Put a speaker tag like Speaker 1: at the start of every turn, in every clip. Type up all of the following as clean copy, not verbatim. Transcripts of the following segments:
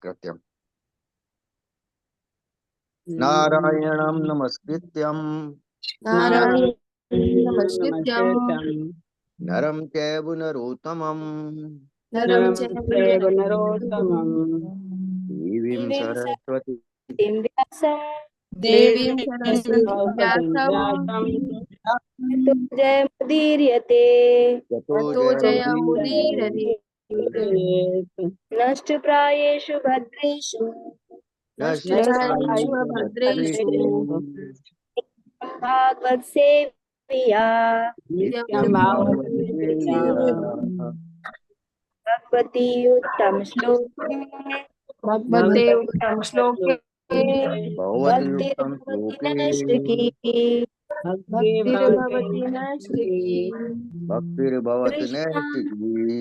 Speaker 1: कृत्यम् नारायणं नमस्कृत्यं
Speaker 2: नारायणं नमस्कृत्यं
Speaker 1: नरं चैव नरोत्तमं
Speaker 2: नरं चैव
Speaker 3: नरोत्तमं
Speaker 1: देवीं सरस्वती
Speaker 4: व्यासं
Speaker 2: देवीं सरस्वतीं व्यासं
Speaker 4: ततो जयमुदीर्यते
Speaker 1: ततो
Speaker 2: ततो जयमुदीरये।
Speaker 4: नष्टप्रायेषु भद्रेषु
Speaker 2: नष्टप्रायेषु भद्रेषु
Speaker 4: भागवत सेविया
Speaker 2: नित्यं
Speaker 4: भगवती उत्तम श्लोके
Speaker 2: भगवते उत्तम श्लोके
Speaker 1: भगवद्युक्तं
Speaker 4: भक्तिर्भवति
Speaker 1: श्लोके
Speaker 4: नैष्ठिकी
Speaker 2: भक्तिर्भवति नैष्ठिकी।
Speaker 1: भक्तिर्भवति
Speaker 4: कृष्णा
Speaker 1: नैष्ठिकी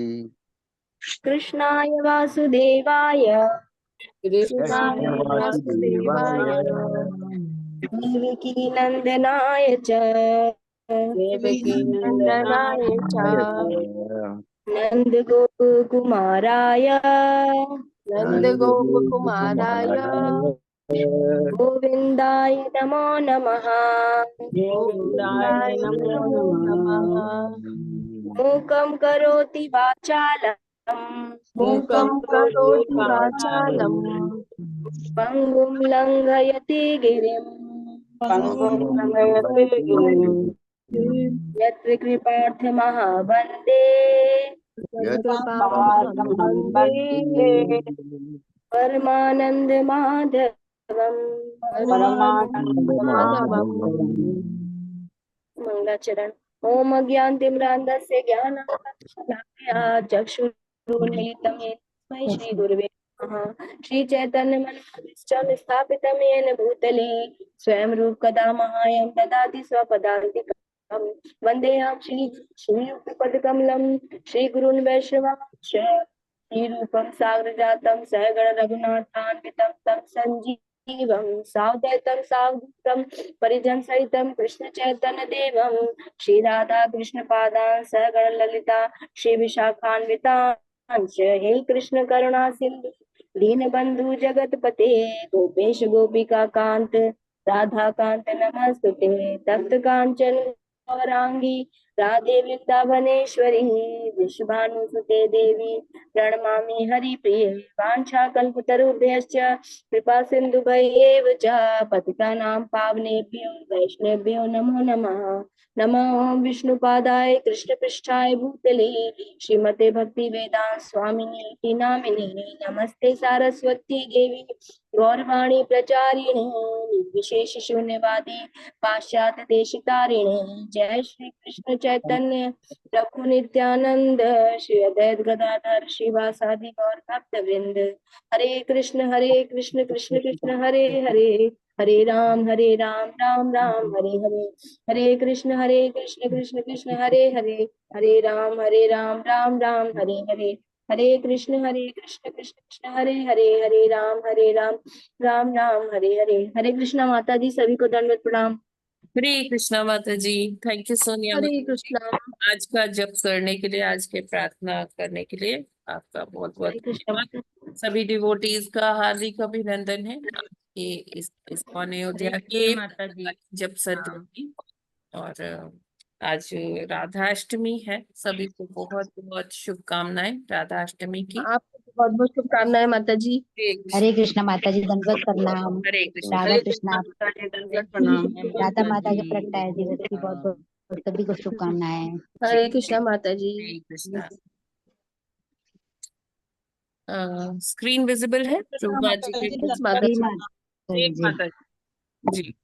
Speaker 4: कृष्णाय वासुदेवाय
Speaker 2: कृष्णाय
Speaker 1: वासुदेवाय
Speaker 2: वासुदेवाय
Speaker 4: देवकी नंदनाय च
Speaker 2: नंदनाय च
Speaker 4: नंद गोकुमाराय
Speaker 2: नंदगोपकुमाराय
Speaker 4: गोविंदाय नमो नमः
Speaker 2: गोविन्दाय नमो नमः।
Speaker 4: मूकं करोति वाचालं
Speaker 2: मूकं करोति वाचालं
Speaker 4: पङ्गुं लङ्घयति गिरिं यत्र कृपार्थमहावन्दे
Speaker 2: कृपार्थं वन्दे
Speaker 4: परमानन्दमाधवम्
Speaker 2: परमानन्दमाधवम्।
Speaker 4: मंगलाचरण। ओम अज्ञानतिमिरान्धस्य ज्ञानाञ्जनशलाकया चक्षुरुन्मीलितं येन तस्मै श्रीगुरवे नमः। श्रीचैतन्यमनोभीष्टं स्थापितं येन भूतले स्वयं रूप कदा मह्यं ददाति स्वपदान्तिकम्। वन्देऽहं श्रीयुक्तपदकमलं श्रीगुरून् वैष्णवांश्च श्रीरूपं साग्रजातं सहगण रघुनाथान्वितं तं सञ्जीवं सावधैतं सावधूतं परिजन सहितं कृष्ण चैतन्य देवं श्री राधा कृष्ण पादान् सहगण ललिता श्री विशाखान्वितांश्च हे कृष्ण करुणा सिंधु दीनबंधु जगतपते गोपेश गोपिका कांत राधा कांत नमस्तुते तप्त कांचन गौरांगी राधे वृंदावनेश्वरी विश्वभानुसुते देवी प्रणमामि हरिप्रिये वाञ्छाकल्पतरुभ्यश्च कृपा सिन्धुभ्यैव च पतितानां पावनेभ्यो वैष्णवेभ्यो नमो नमः। नमो विष्णुपादाय कृष्णपृष्ठाय भूतले श्रीमते भक्ति वेदांत स्वामिनी इति नामिने नमस्ते सारस्वती देवी गौरवाणी प्रचारिणे निर्विशेष शून्यवादी पाश्चात्य देशितारिणे जय श्री कृष्ण चैतन्य प्रभु नित्यानंद श्री अद्वैत गदाधर श्रीवासादि गौर भक्त वृंद हरे कृष्ण कृष्ण कृष्ण हरे हरे हरे राम राम राम हरे हरे हरे कृष्ण कृष्ण कृष्ण हरे हरे हरे राम राम राम हरे हरे हरे कृष्ण कृष्ण कृष्ण हरे हरे हरे राम राम राम हरे हरे हरे कृष्णा माता जी सभी को दंडवत प्रणाम।
Speaker 3: हरे कृष्णा माता जी। थैंक यू सोनिया
Speaker 2: हरे
Speaker 3: माता जी,
Speaker 2: कृष्णा।
Speaker 3: आज का जप करने के लिए, आज के प्रार्थना करने के लिए आपका बहुत बहुत
Speaker 4: हरे कृष्णा
Speaker 3: धन्यवाद।
Speaker 4: माता
Speaker 3: सभी डिवोटीज का हार्दिक अभिनंदन है आपके इस अयोध्या के
Speaker 5: माता जी।
Speaker 3: जप सत्र की। और आज राधाष्टमी है, सभी को बहुत बहुत शुभकामनाएं राधाष्टमी की।
Speaker 2: आपको बहुत बहुत शुभकामनाएं माता जी।
Speaker 5: हरे कृष्णा माता जी, दंडवत प्रणाम।
Speaker 3: हरे कृष्ण।
Speaker 5: राधा कृष्णा।
Speaker 3: प्रणाम।
Speaker 5: राधा माता के प्रगटाए दिवस की बहुत बहुत सभी को शुभकामनाएं।
Speaker 2: हरे कृष्णा माता जी।
Speaker 3: हरे कृष्णा। स्क्रीन विजिबल है प्रभुपाद जी के?
Speaker 2: Yes, माता
Speaker 5: जी
Speaker 2: जी।
Speaker 5: माता
Speaker 3: एक
Speaker 5: जी।
Speaker 3: माता जी।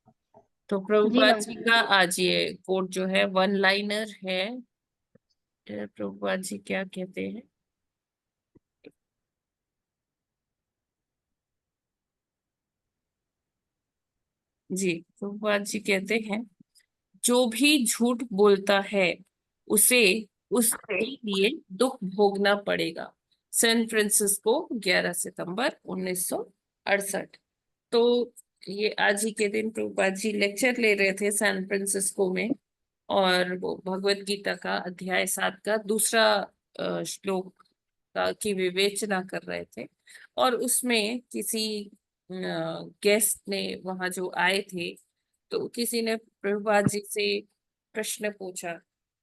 Speaker 3: तो प्रभुपाद जी का आज ये कोट जो है वन लाइनर है। प्रभुपाद जी क्या कहते हैं? जी, प्रभुपाद जी कहते हैं, जो भी झूठ बोलता है उसे उसके लिए दुख भोगना पड़ेगा। सैन फ्रांसिस्को 11 सितंबर 1968। तो ये आज ही के दिन प्रभुपाद जी लेक्चर ले रहे थे सैन फ्रांसिस्को में, और वो भगवत गीता का अध्याय 7 का दूसरा श्लोक की विवेचना कर रहे थे। और उसमें किसी गेस्ट ने वहां जो आए थे, तो किसी ने प्रभुपाद जी से प्रश्न पूछा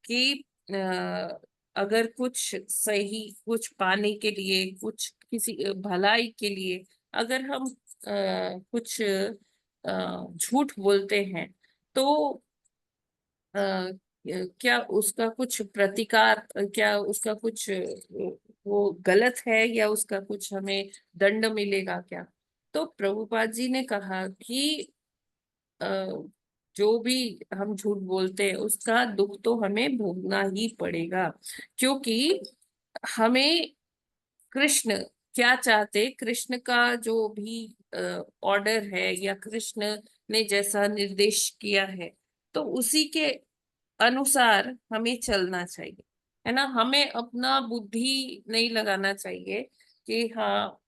Speaker 3: कि अगर कुछ सही, कुछ पाने के लिए, कुछ किसी भलाई के लिए अगर हम कुछ झूठ बोलते हैं, तो क्या उसका कुछ प्रतिकार, क्या उसका कुछ वो गलत है, या उसका कुछ हमें दंड मिलेगा क्या? तो प्रभुपाद जी ने कहा कि अ, जो भी हम झूठ बोलते हैं उसका दुख तो हमें भोगना ही पड़ेगा, क्योंकि हमें कृष्ण क्या चाहते, कृष्ण का जो भी ऑर्डर है या कृष्ण ने जैसा निर्देश किया है, तो उसी के अनुसार हमें चलना चाहिए, है ना। हमें अपना बुद्धि नहीं लगाना चाहिए कि हाँ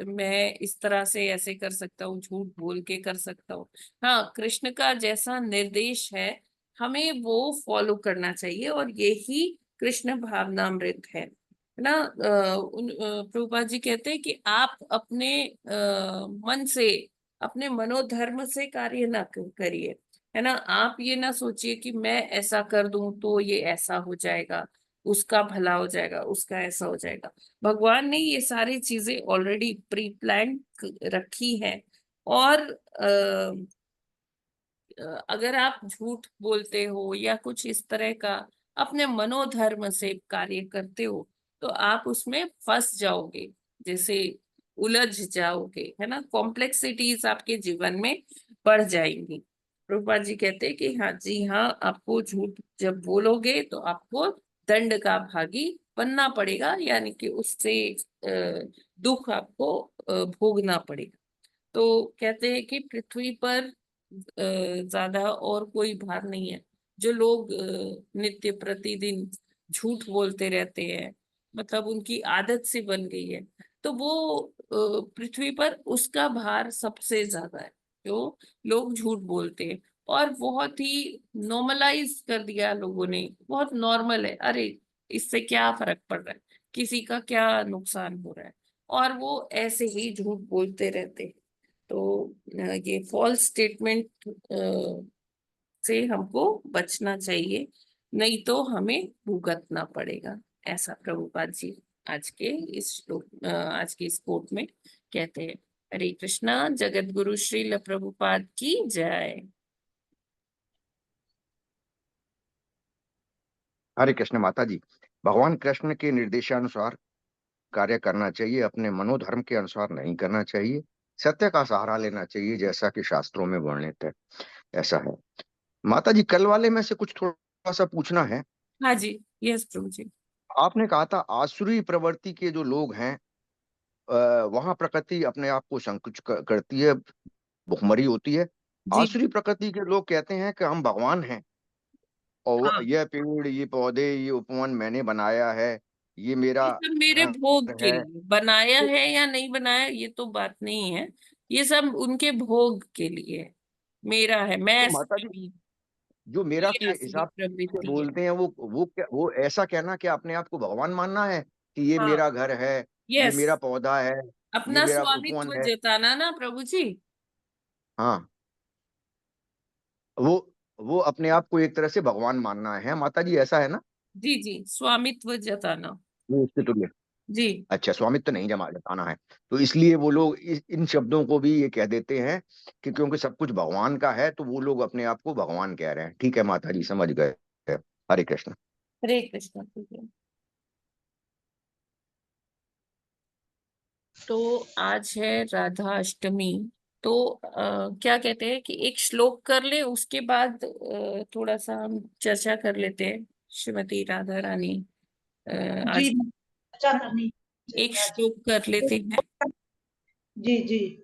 Speaker 3: मैं इस तरह से ऐसे कर सकता हूँ, झूठ बोल के कर सकता हूँ। हाँ, कृष्ण का जैसा निर्देश है हमें वो फॉलो करना चाहिए, और यही कृष्ण भावनामृत है ना। प्रभुपाद जी कहते हैं कि आप अपने मन से, अपने मनोधर्म से कार्य ना करिए, है ना। आप ये ना सोचिए कि मैं ऐसा कर दूं तो ये ऐसा हो जाएगा, उसका भला हो जाएगा, उसका ऐसा हो जाएगा। भगवान ने ये सारी चीजें ऑलरेडी प्री प्लान रखी है। और अगर आप झूठ बोलते हो या कुछ इस तरह का अपने मनोधर्म से कार्य करते हो, तो आप उसमें फंस जाओगे, जैसे उलझ जाओगे, है ना। कॉम्प्लेक्सिटीज आपके जीवन में बढ़ जाएंगी। प्रभुपाद जी कहते हैं कि हाँ जी हाँ, आपको झूठ जब बोलोगे तो आपको दंड का भागी बनना पड़ेगा, यानी कि उससे दुख आपको भोगना पड़ेगा। तो कहते हैं कि पृथ्वी पर ज्यादा और कोई भार नहीं है। जो लोग नित्य प्रतिदिन झूठ बोलते रहते हैं, मतलब उनकी आदत से बन गई है, तो वो पृथ्वी पर उसका भार सबसे ज्यादा है, जो लोग झूठ बोलते हैं। और बहुत ही नॉर्मलाइज कर दिया लोगों ने, बहुत नॉर्मल है, अरे इससे क्या फर्क पड़ रहा है, किसी का क्या नुकसान हो रहा है, और वो ऐसे ही झूठ बोलते रहते हैं। तो ये फॉल्स स्टेटमेंट से हमको बचना चाहिए, नहीं तो हमें भुगतना पड़ेगा। ऐसा प्रभुपाद जी आज के आज के इस कोट में कहते हैं। हरे कृष्णा। जगत गुरु श्रील प्रभुपाद की जय।
Speaker 6: हरे कृष्ण माता जी। भगवान कृष्ण के निर्देशानुसार कार्य करना चाहिए, अपने मनोधर्म के अनुसार नहीं करना चाहिए। सत्य का सहारा लेना चाहिए, जैसा कि शास्त्रों में वर्णित है, ऐसा है। माता जी, कल वाले में से कुछ थोड़ा सा पूछना है।
Speaker 3: हाँ जी, यस प्रभु जी।
Speaker 6: आपने कहा था आसुरी प्रवृत्ति के जो लोग हैं, वहां प्रकृति अपने आप को संकुच करती है, भुखमरी होती है।
Speaker 3: जी
Speaker 6: आसुरी प्रकृति के लोग कहते हैं कि हम भगवान हैं, और
Speaker 3: हाँ,
Speaker 6: यह पेड़, ये पौधे, ये उपवन मैंने बनाया है, ये मेरा
Speaker 3: ये सब मेरे भोग
Speaker 6: घर
Speaker 3: के
Speaker 6: है।
Speaker 3: लिए बनाया है या नहीं बनाया, ये तो बात नहीं है। ये सब उनके भोग के लिए है। मेरा है, मैं
Speaker 6: तो माता जी,
Speaker 3: स्वामी,
Speaker 6: जो मेरा
Speaker 3: ये
Speaker 6: के
Speaker 3: असली
Speaker 6: हिसाब से
Speaker 3: प्रवृत्ति है।
Speaker 6: बोलते हैं, वो क्या, वो ऐसा कहना कि अपने आप को भगवान मानना है, कि ये
Speaker 3: हाँ,
Speaker 6: मेरा घर है, ये
Speaker 3: यस,
Speaker 6: मेरा पौधा है, ये
Speaker 3: अपना
Speaker 6: मेरा उपवन
Speaker 3: स्वामित्व
Speaker 6: है।
Speaker 3: जताना ना प्रभु जी।
Speaker 6: हाँ, वो वो अपने आप को एक तरह से भगवान मानना है माता जी, ऐसा है ना?
Speaker 3: जी जी, स्वामित्व जताना।
Speaker 6: वो इसके तुल्य।
Speaker 3: जी
Speaker 6: अच्छा, स्वामित्व नहीं जमा जताना है। तो इसलिए वो लोग इन शब्दों को भी ये कह देते हैं कि क्योंकि सब कुछ भगवान का है, तो वो लोग अपने आप को भगवान कह रहे हैं। ठीक है माता जी, समझ गए। हरे कृष्ण।
Speaker 3: हरे कृष्ण। ठीक है, तो आज है राधा अष्टमी। तो क्या कहते हैं कि एक श्लोक कर ले, उसके बाद थोड़ा सा हम चर्चा कर लेते हैं। श्रीमती राधा रानी,
Speaker 7: जी,
Speaker 3: आज
Speaker 7: चर्चा करनी
Speaker 3: एक
Speaker 7: चाहिए आज।
Speaker 3: श्लोक कर लेते हैं।
Speaker 7: जी जी।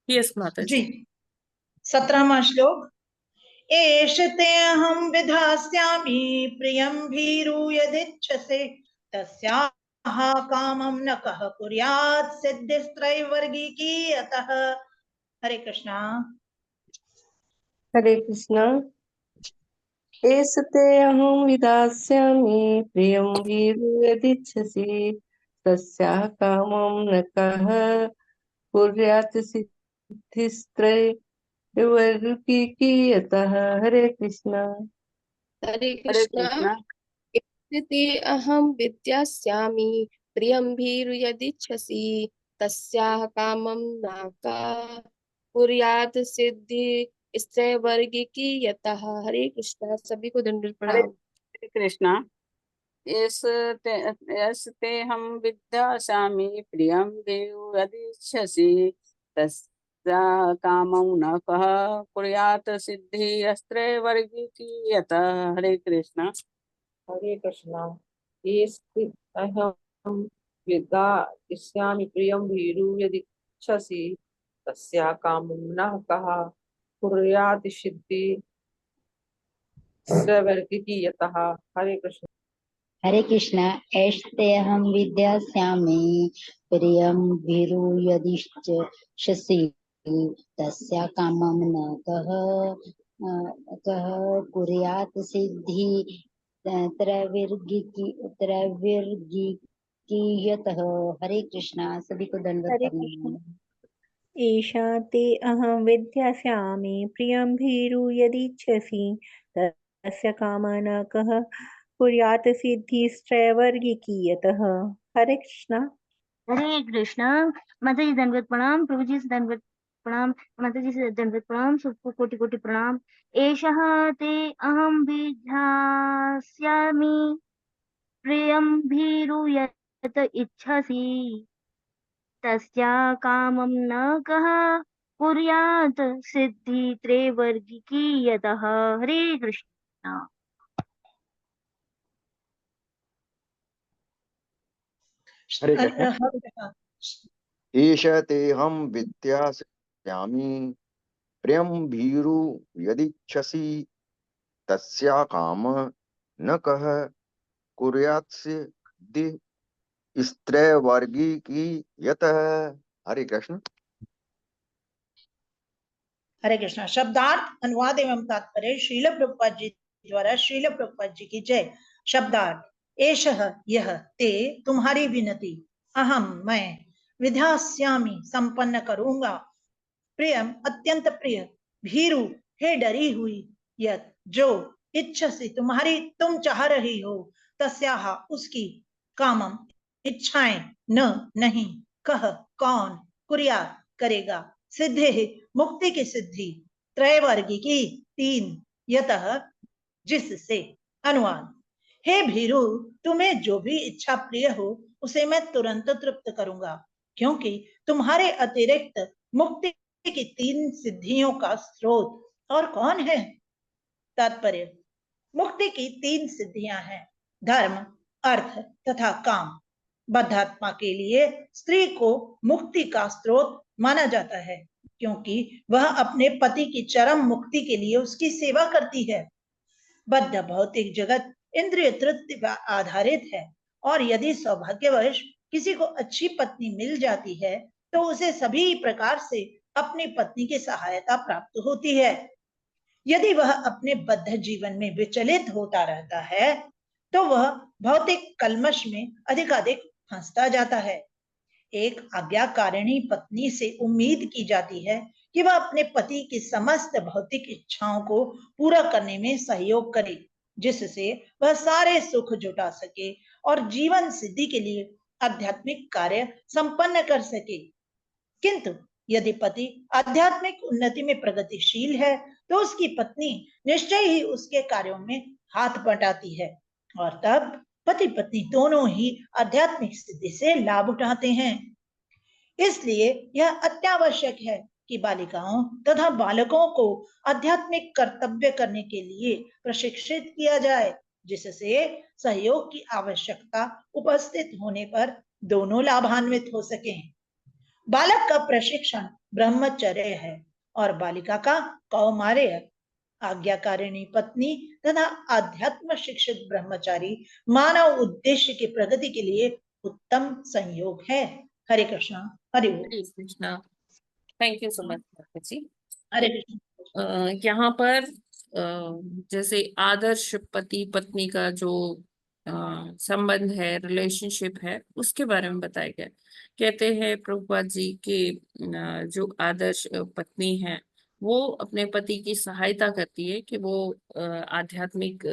Speaker 3: यस माता
Speaker 7: जी,
Speaker 3: जी।
Speaker 7: 17वां श्लोक। एष ते अहं विधास्यामि प्रियं भीरु यदिच्छसे तस्या कामं न कः कुर्यात् सिद्धिस्त्रैवर्गिकी अतः। हरे कृष्णा।
Speaker 2: हरे कृष्णा। एषते अहं विदास्यामि प्रियं वीरु यदिच्छसि तस्याः कामं न कः कुर्यात् सिद्धिस्त्रैवर्गिकीयतः। हरे कृष्णा। हरे
Speaker 8: हरे
Speaker 2: कृष्णा।
Speaker 8: कृष्णा।
Speaker 2: इति अहं विद्यास्यामि प्रियं भीरु यदिच्छसि तस्याः कामं नाका कुर्यात् सिद्धि स्त्रैवर्गिकी यतः। हरे कृष्णा। सभी को दंडवत
Speaker 8: हरे
Speaker 2: प्रणाम।
Speaker 8: कृष्णा। यस्ते हम विद्यास्यामि प्रियं देव यदिच्छसि तस्या कामं न कः कुर्यात् सिद्धि अस्त्रे वर्गिकी यतः। हरे कृष्णा।
Speaker 9: हरे कृष्णा। एस्ते अहं विद्यास्यामि प्रियं भीरु यदिच्छसि तस्या कामं न कः कुर्यात् सिद्धि स्त्रैवर्गिकी यतः। हरे कृष्णा।
Speaker 5: हरे कृष्णा। ऐष्तेऽहं विद्यास्यामि प्रियं भीरु यदिच्छसि तस्या कामं न कः कुर्यात् सिद्धि त्रैवर्गिकी यतः। हरे कृष्णा। सभी को दंडवत
Speaker 10: हरे कृष्ण।
Speaker 5: प्रणाम।
Speaker 10: ईशा ते अहं विद्यास्यामि प्रियं भीरु यदिच्छसि तस्य कामः न कः कुर्यात् सिद्धिस्त्रैवर्गिकी यतः। हरे कृष्णा।
Speaker 11: हरे कृष्णा। माता जी दंडवत प्रणाम। प्रभु जी से दंडवत प्रणाम। माता जी से दंडवत प्रणाम। सबको कोटि कोटि प्रणाम। एषः ते अहं विद्यास्यामि प्रियं भीरु यत् इच्छसि तस्या कामं न कः कुर्यात् सिद्धि त्रैवर्गिकी यतः। हरे कृष्णा।
Speaker 6: हरे कृष्ण। ईश तेऽहं विद्यास्यामि प्रियं भीरु यदिच्छसि तस्या काम न कः कुर्यात् सिद्धि स्त्रैवर्गिकी यतः। हरे कृष्ण।
Speaker 7: हरे कृष्णा। शब्दार्थ, अनुवाद एवं तात्पर्य श्रील प्रभुपाद जी द्वारा। श्रील प्रभुपाद जी की जय। शब्दार्थ। एषः यह, ते तुम्हारी विनती, अहम मैं, विधास्यामि संपन्न करूंगा, प्रियम अत्यंत प्रिय, भीरु हे डरी हुई, यत जो, इच्छसि तुम्हारी तुम चाह रही हो, तस्याह उसकी, कामम इच्छाएं, न नहीं, कह कौन, कुरिया करेगा, सिद्धि मुक्ति की सिद्धि, त्रैवर्गी की तीन, यतः जिससे। अनुवाद। हे भीरु, तुम्हें जो भी इच्छा प्रिय हो उसे मैं तुरंत तृप्त करूंगा, क्योंकि तुम्हारे अतिरिक्त मुक्ति की तीन सिद्धियों का स्रोत और कौन है। तात्पर्य। मुक्ति की तीन सिद्धियां हैं, धर्म, अर्थ तथा काम। बद्धात्मा के लिए स्त्री को मुक्ति का स्रोत माना जाता है, क्योंकि वह अपने पति की चरम मुक्ति के लिए उसकी सेवा करती है। बद्ध भौतिक जगत इंद्रिय तृप्ति पर आधारित है, और यदि सौभाग्यवश किसी को अच्छी पत्नी मिल जाती है तो उसे सभी प्रकार से अपनी पत्नी की सहायता प्राप्त होती है। यदि वह अपने बद्ध जीवन में विचलित होता रहता है तो वह भौतिक कलमश में अधिकाधिक फंसता जाता है। एक आज्ञाकारिणी पत्नी से उम्मीद की जाती है कि वह अपने पति की समस्त भौतिक इच्छाओं को पूरा करने में सहयोग करे, जिससे वह सारे सुख जुटा सके और जीवन सिद्धि के लिए आध्यात्मिक कार्य संपन्न कर सके। किंतु यदि पति आध्यात्मिक उन्नति में प्रगतिशील है तो उसकी पत्नी निश्चय ही उसके कार्यों में हाथ बटाती है, और तब पति पत्नी दोनों ही आध्यात्मिक सिद्धि से लाभ उठाते हैं। इसलिए यह अत्यावश्यक है कि बालिकाओं तथा बालकों को आध्यात्मिक कर्तव्य करने के लिए प्रशिक्षित किया जाए, जिससे सहयोग की आवश्यकता उपस्थित होने पर दोनों लाभान्वित हो सकें। बालक का प्रशिक्षण ब्रह्मचर्य है और बालिका का कौमार्य। आज्ञाकारिणी पत्नी तथा आध्यात्म शिक्षित ब्रह्मचारी मानव उद्देश्य की प्रगति के लिए उत्तम संयोग है। हरे कृष्णा। हरि बोल।
Speaker 3: Hare Krishna. Thank you so much जी।
Speaker 7: हरे कृष्णा।
Speaker 3: यहाँ पर जैसे आदर्श पति पत्नी का जो संबंध है, रिलेशनशिप है, उसके बारे में बताया गया। कहते हैं प्रभुपाद जी के जो आदर्श पत्नी है वो अपने पति की सहायता करती है कि वो आध्यात्मिक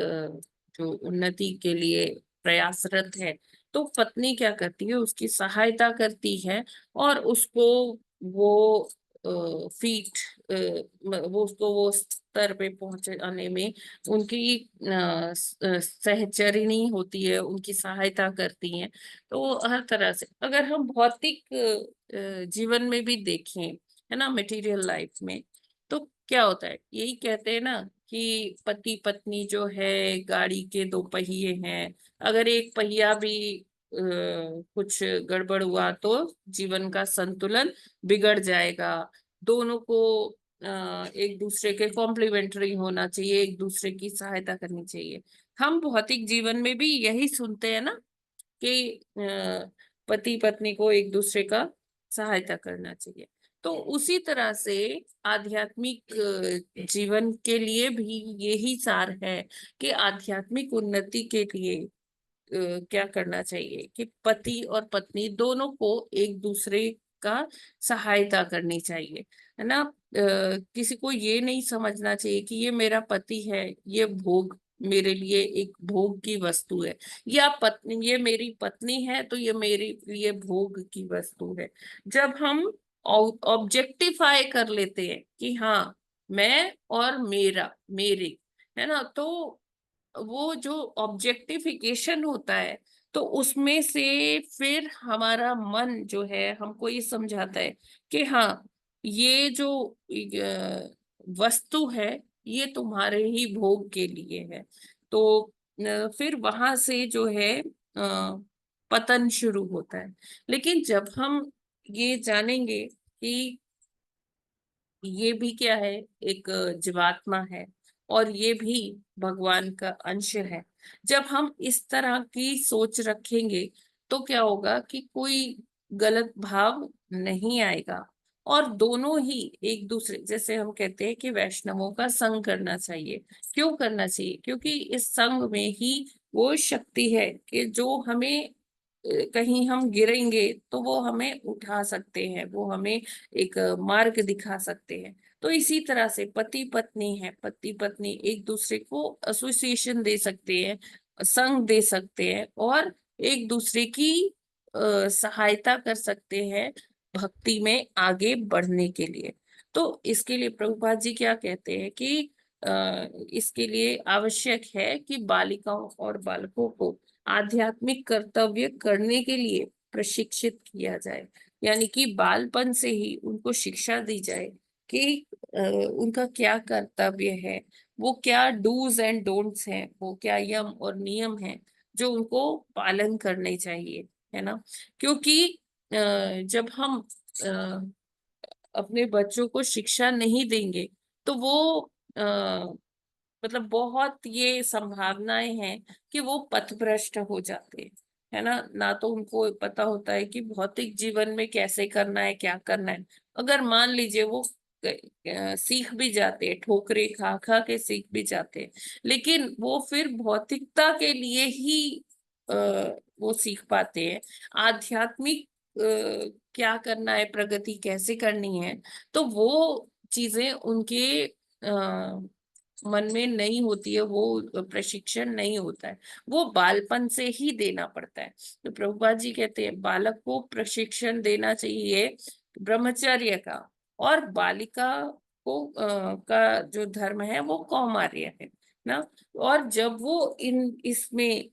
Speaker 3: जो उन्नति के लिए प्रयासरत है, तो पत्नी क्या करती है, उसकी सहायता करती है और उसको वो फीट वो उसको वो स्तर पे पहुंचाने में उनकी सहचरिणी होती है, उनकी सहायता करती हैं। तो हर तरह से अगर हम भौतिक जीवन में भी देखें, है ना, मटेरियल लाइफ में, तो क्या होता है, यही कहते हैं ना कि पति पत्नी जो है गाड़ी के दो पहिए हैं, अगर एक पहिया भी कुछ गड़बड़ हुआ तो जीवन का संतुलन बिगड़ जाएगा। दोनों को एक दूसरे के कॉम्प्लीमेंट्री होना चाहिए, एक दूसरे की सहायता करनी चाहिए। हम भौतिक जीवन में भी यही सुनते हैं ना कि पति पत्नी को एक दूसरे का सहायता करना चाहिए। तो उसी तरह से आध्यात्मिक जीवन के लिए भी यही सार है कि आध्यात्मिक उन्नति के लिए क्या करना चाहिए कि पति और पत्नी दोनों को एक दूसरे का सहायता करनी चाहिए, है ना। किसी को ये नहीं समझना चाहिए कि ये मेरा पति है, ये भोग मेरे लिए एक भोग की वस्तु है, या पत्नी ये मेरी पत्नी है तो ये मेरे लिए भोग की वस्तु है। जब हम ऑब्जेक्टिफाई कर लेते हैं कि हाँ मैं और मेरा मेरे, है ना, तो वो जो ऑब्जेक्टिफिकेशन होता है तो उसमें से फिर हमारा मन जो है हमको ये समझाता है कि हाँ ये जो वस्तु है ये तुम्हारे ही भोग के लिए है। तो फिर वहां से जो है पतन शुरू होता है। लेकिन जब हम ये जानेंगे कि ये भी क्या है, एक जीवात्मा है और ये भी भगवान का अंश है, जब हम इस तरह की सोच रखेंगे तो क्या होगा कि कोई गलत भाव नहीं आएगा और दोनों ही एक दूसरे, जैसे हम कहते हैं कि वैष्णवों का संग करना चाहिए। क्यों करना चाहिए? क्योंकि इस संग में ही वो शक्ति है कि जो हमें कहीं हम गिरेंगे तो वो हमें उठा सकते हैं, वो हमें एक मार्ग दिखा सकते हैं। तो इसी तरह से पति पत्नी है, पति पत्नी एक दूसरे को एसोसिएशन दे सकते हैं, संग दे सकते हैं और एक दूसरे की सहायता कर सकते हैं भक्ति में आगे बढ़ने के लिए। तो इसके लिए प्रभुपाद जी क्या कहते हैं कि इसके लिए आवश्यक है कि बालिकाओं और बालकों को आध्यात्मिक कर्तव्य करने के लिए प्रशिक्षित किया जाए, यानी कि बालपन से ही उनको शिक्षा दी जाए कि उनका क्या कर्तव्य है, वो क्या डूज एंड डोंट्स हैं, वो क्या यम और नियम हैं जो उनको पालन करने चाहिए, है ना। क्योंकि जब हम अपने बच्चों को शिक्षा नहीं देंगे तो वो मतलब बहुत ये संभावनाएं हैं कि वो पथभ्रष्ट हो जाते हैं, है ना। ना तो उनको पता होता है कि भौतिक जीवन में कैसे करना है, क्या करना है। अगर मान लीजिए वो सीख भी जाते हैं, ठोकरे खा खा के सीख भी जाते हैं, लेकिन वो फिर भौतिकता के लिए ही आ, वो सीख पाते हैं। आध्यात्मिक क्या करना है, प्रगति कैसे करनी है, तो वो चीजें उनके मन में नहीं होती है, वो प्रशिक्षण नहीं होता है, वो बालपन से ही देना पड़ता है। तो प्रभुपाद जी कहते हैं बालक को प्रशिक्षण देना चाहिए ब्रह्मचर्य का, और बालिका को का जो धर्म है वो कौमार्य है ना। और जब वो इसमें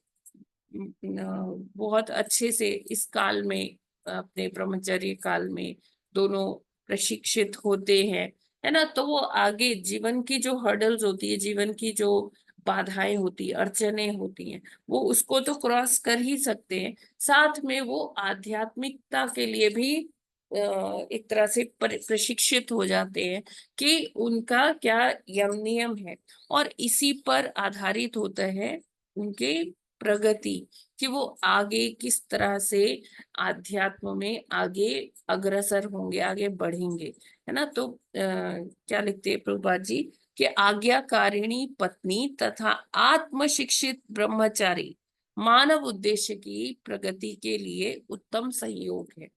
Speaker 3: बहुत अच्छे से इस काल में, अपने ब्रह्मचर्य काल में दोनों प्रशिक्षित होते हैं, है ना, तो वो आगे जीवन की जो हर्डल्स होती है, जीवन की जो बाधाएं होती है, अड़चने होती हैं, वो उसको तो क्रॉस कर ही सकते हैं। साथ में वो आध्यात्मिकता के लिए भी एक तरह से प्रशिक्षित हो जाते हैं कि उनका क्या यम नियम है, और इसी पर आधारित होता है उनके प्रगति, कि वो आगे किस तरह से आध्यात्म में आगे अग्रसर होंगे, आगे बढ़ेंगे, है ना। तो क्या लिखते हैं प्रभुपाद जी कि आज्ञाकारिणी पत्नी तथा आत्म शिक्षित ब्रह्मचारी मानव उद्देश्य की प्रगति के लिए उत्तम सहयोग है।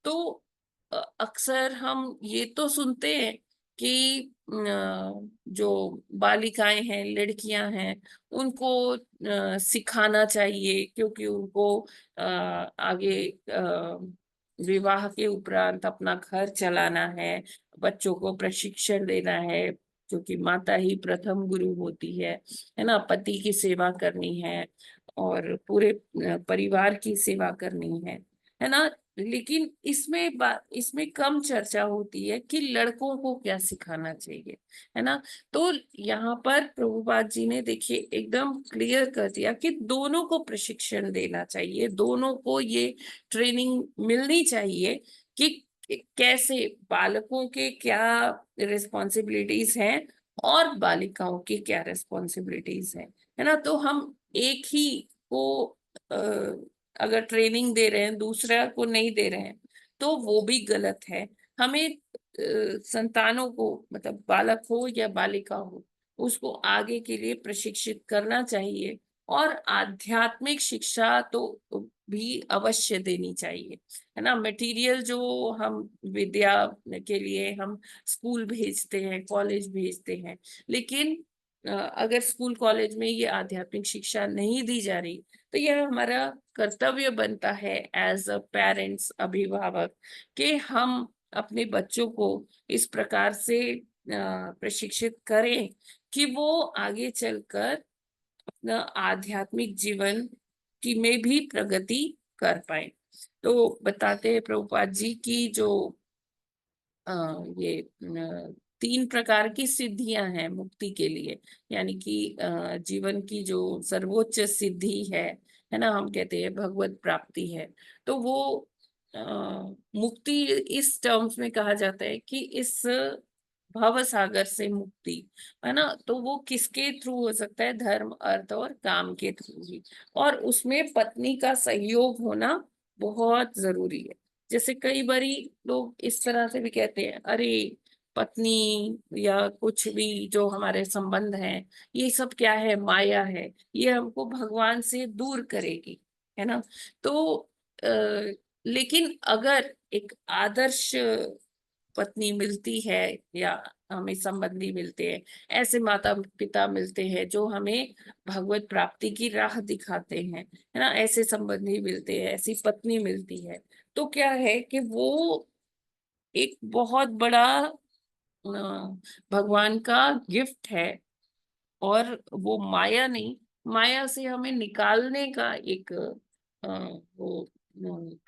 Speaker 3: तो अक्सर हम ये तो सुनते हैं कि जो बालिकाएं हैं, लड़कियां हैं, उनको सिखाना चाहिए, क्योंकि उनको आगे विवाह के उपरांत अपना घर चलाना है, बच्चों को प्रशिक्षण देना है, क्योंकि माता ही प्रथम गुरु होती है ना। पति की सेवा करनी है और पूरे परिवार की सेवा करनी है ना। लेकिन इसमें कम चर्चा होती है कि लड़कों को क्या सिखाना चाहिए, है ना। तो यहाँ पर प्रभुपाद जी ने देखिए एकदम क्लियर कर दिया कि दोनों को प्रशिक्षण देना चाहिए, दोनों को ये ट्रेनिंग मिलनी चाहिए कि कैसे बालकों के क्या रिस्पॉन्सिबिलिटीज हैं और बालिकाओं की क्या रिस्पॉन्सिबिलिटीज हैं, है ना। तो हम एक ही को अगर ट्रेनिंग दे रहे हैं, दूसरा को नहीं दे रहे हैं, तो वो भी गलत है। हमें संतानों को, मतलब बालक हो या बालिका हो, उसको आगे के लिए प्रशिक्षित करना चाहिए और आध्यात्मिक शिक्षा तो भी अवश्य देनी चाहिए, है ना। मटेरियल जो हम विद्या के लिए हम स्कूल भेजते हैं, कॉलेज भेजते हैं, लेकिन अगर स्कूल कॉलेज में ये आध्यात्मिक शिक्षा नहीं दी जा रही, तो यह हमारा कर्तव्य बनता है एज अ पेरेंट्स, अभिभावक, कि हम अपने बच्चों को इस प्रकार से प्रशिक्षित करें कि वो आगे चलकर अपना आध्यात्मिक जीवन की में भी प्रगति कर पाए। तो बताते हैं प्रभुपाद जी की जो ये 3 प्रकार की सिद्धियां हैं मुक्ति के लिए, यानी कि जीवन की जो सर्वोच्च सिद्धि है ना, हम कहते हैं भगवत प्राप्ति है। तो वो मुक्ति इस टर्म्स में कहा जाता है कि इस भव सागर से मुक्ति, है ना। तो वो किसके थ्रू हो सकता है? धर्म, अर्थ और काम के थ्रू ही, और उसमें पत्नी का सहयोग होना बहुत जरूरी है। जैसे कई बारी लोग इस तरह से भी कहते हैं, अरे पत्नी या कुछ भी जो हमारे संबंध हैं, ये सब क्या है? माया है, ये हमको भगवान से दूर करेगी, है ना। तो लेकिन अगर एक आदर्श पत्नी मिलती है या हमें संबंधी मिलते हैं, ऐसे माता पिता मिलते हैं जो हमें भगवत प्राप्ति की राह दिखाते हैं, है ना, ऐसे संबंधी मिलते हैं, ऐसी पत्नी मिलती है, तो क्या है कि वो एक बहुत बड़ा भगवान का गिफ्ट है। और वो माया नहीं, माया से हमें निकालने का एक वो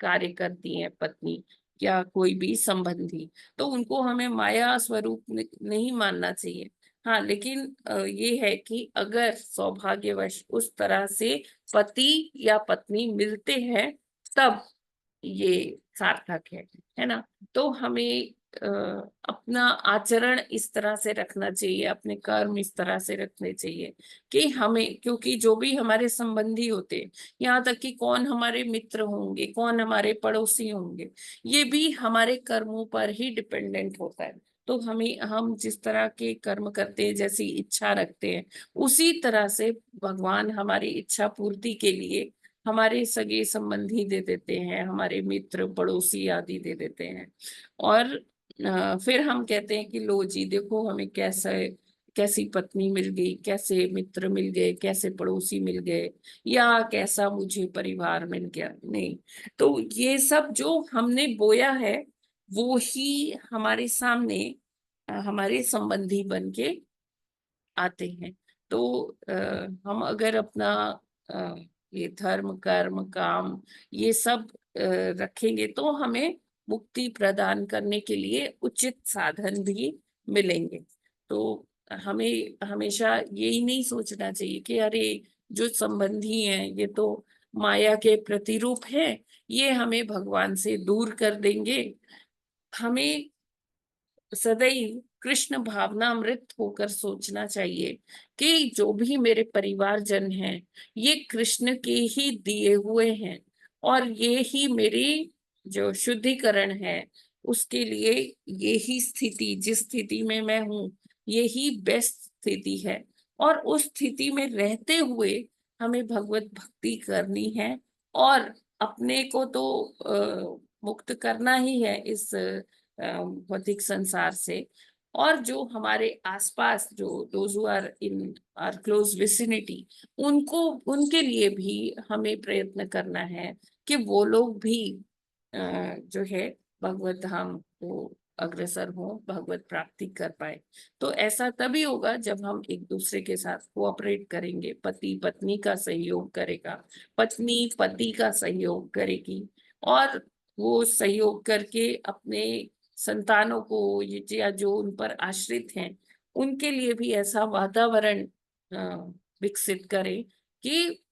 Speaker 3: कार्य करती है पत्नी या कोई भी संबंधी। तो उनको हमें माया स्वरूप नहीं मानना चाहिए। हाँ, लेकिन ये है कि अगर सौभाग्यवश उस तरह से पति या पत्नी मिलते हैं, तब ये सार्थक है ना। तो हमें अपना आचरण इस तरह से रखना चाहिए, अपने कर्म इस तरह से रखने चाहिए कि हमें, क्योंकि जो भी हमारे संबंधी होते हैं, यहाँ तक कि कौन हमारे मित्र होंगे, कौन हमारे पड़ोसी होंगे, ये भी हमारे कर्मों पर ही डिपेंडेंट होता है। तो हम जिस तरह के कर्म करते हैं, जैसी इच्छा रखते हैं, उसी तरह से भगवान हमारी इच्छा पूर्ति के लिए हमारे सगे संबंधी दे देते हैं, हमारे मित्र पड़ोसी आदि दे देते हैं। और फिर हम कहते हैं कि लो जी देखो, हमें कैसी पत्नी मिल गई, कैसे मित्र मिल गए, कैसे पड़ोसी मिल गए, या कैसा मुझे परिवार मिल गया। नहीं, तो ये सब जो हमने बोया है वो ही हमारे सामने हमारे संबंधी बन के आते हैं। तो हम अगर अपना ये धर्म, कर्म, काम, ये सब रखेंगे, तो हमें मुक्ति प्रदान करने के लिए उचित साधन भी मिलेंगे। तो हमें हमेशा यही नहीं सोचना चाहिए कि अरे जो संबंधी हैं ये तो माया के प्रतिरूप है, ये हमें भगवान से दूर कर देंगे। हमें सदैव कृष्ण भावनामृत होकर सोचना चाहिए कि जो भी मेरे परिवारजन हैं ये कृष्ण के ही दिए हुए हैं, और ये ही मेरी जो शुद्धिकरण है उसके लिए यही स्थिति, जिस स्थिति में मैं हूँ यही बेस्ट स्थिति है, और उस स्थिति में रहते हुए हमें भगवत भक्ति करनी है, और अपने को तो मुक्त करना ही है इस भौतिक संसार से। और जो हमारे आसपास जो those who are in are close vicinity, उनको, उनके लिए भी हमें प्रयत्न करना है कि वो लोग भी जो है भगवत धाम को अग्रसर हो, भगवत प्राप्ति कर पाए। तो ऐसा तभी होगा जब हम एक दूसरे के साथ कोऑपरेट करेंगे, पति पत्नी का सहयोग करेगा, पत्नी पति का सहयोग करेगी, और वो सहयोग करके अपने संतानों को या जो उन पर आश्रित हैं उनके लिए भी ऐसा वातावरण विकसित करें कि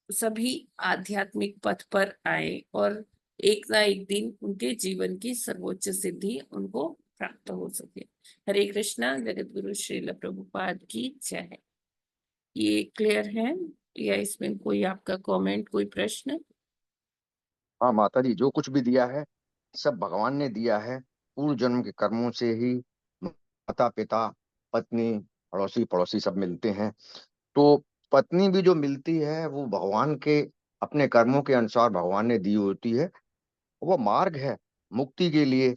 Speaker 3: सभी आध्यात्मिक पथ पर आए और एक ना एक दिन उनके जीवन की सर्वोच्च सिद्धि उनको प्राप्त हो सके। हरे कृष्णा। जगत गुरु श्रील प्रभुपाद की जय। ये क्लियर है या इसमें कोई आपका कमेंट, कोई प्रश्न?
Speaker 6: हाँ माता जी, जो कुछ भी दिया है सब भगवान ने दिया है, पूर्व जन्म के कर्मों से ही माता पिता पत्नी अड़ोसी पड़ोसी सब मिलते हैं। तो पत्नी भी जो मिलती है वो भगवान के अपने कर्मों के अनुसार भगवान ने दी होती है। वो मार्ग है मुक्ति के लिए,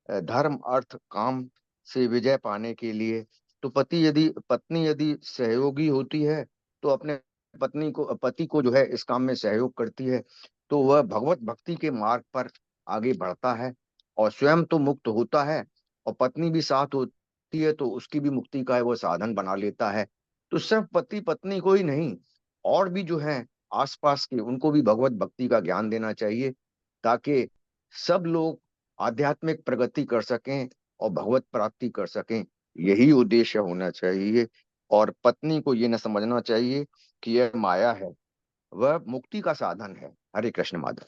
Speaker 6: धर्म अर्थ काम से विजय पाने के लिए। तो पत्नी यदि सहयोगी होती है तो अपने पति को जो है इस काम में सहयोग करती है, तो वह भगवत भक्ति के मार्ग पर आगे बढ़ता है और स्वयं तो मुक्त होता है, और पत्नी भी साथ होती है तो उसकी भी मुक्ति का वो साधन बना लेता है। तो सिर्फ पति पत्नी को ही नहीं, और भी जो है आसपास के उनको भी भगवत भक्ति का ज्ञान देना चाहिए, ताकि सब लोग आध्यात्मिक प्रगति कर सकें और भगवत प्राप्ति कर सकें। यही उद्देश्य होना चाहिए। और पत्नी को ये न समझना चाहिए कि यह माया है, वह मुक्ति का साधन है। हरे कृष्ण माधव।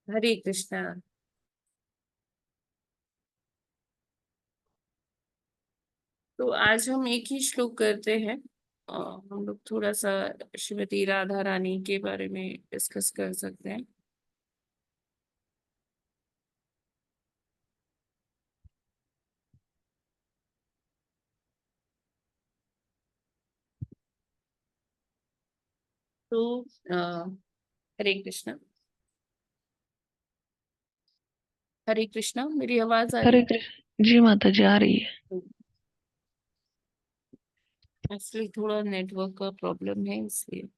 Speaker 3: हरे कृष्णा। तो आज हम एक ही श्लोक करते हैं, हम लोग थोड़ा सा श्रीमती राधा रानी के बारे में डिस्कस कर सकते हैं। तो हरे कृष्णा। हरे कृष्णा, मेरी आवाज आ रही
Speaker 12: हरे
Speaker 3: है?
Speaker 12: कृष्ण जी माता जी, आ रही है।
Speaker 3: एक्चुअली थोड़ा नेटवर्क का प्रॉब्लम है इसलिए।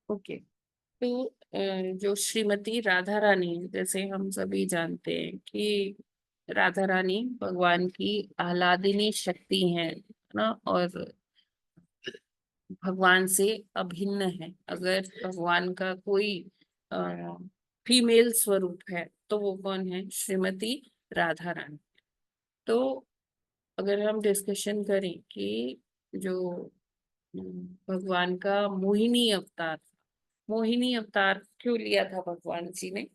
Speaker 3: ओके। तो जो श्रीमती राधा रानी, जैसे हम सभी जानते हैं कि राधा रानी भगवान की आह्लादिनी शक्ति है ना, और भगवान से अभिन्न है। अगर भगवान का कोई फीमेल स्वरूप है तो वो कौन है? श्रीमती राधा रानी। तो अगर हम डिस्कशन करें कि जो भगवान का मोहिनी अवतार, मोहिनी अवतार क्यों लिया था भगवान जी ने?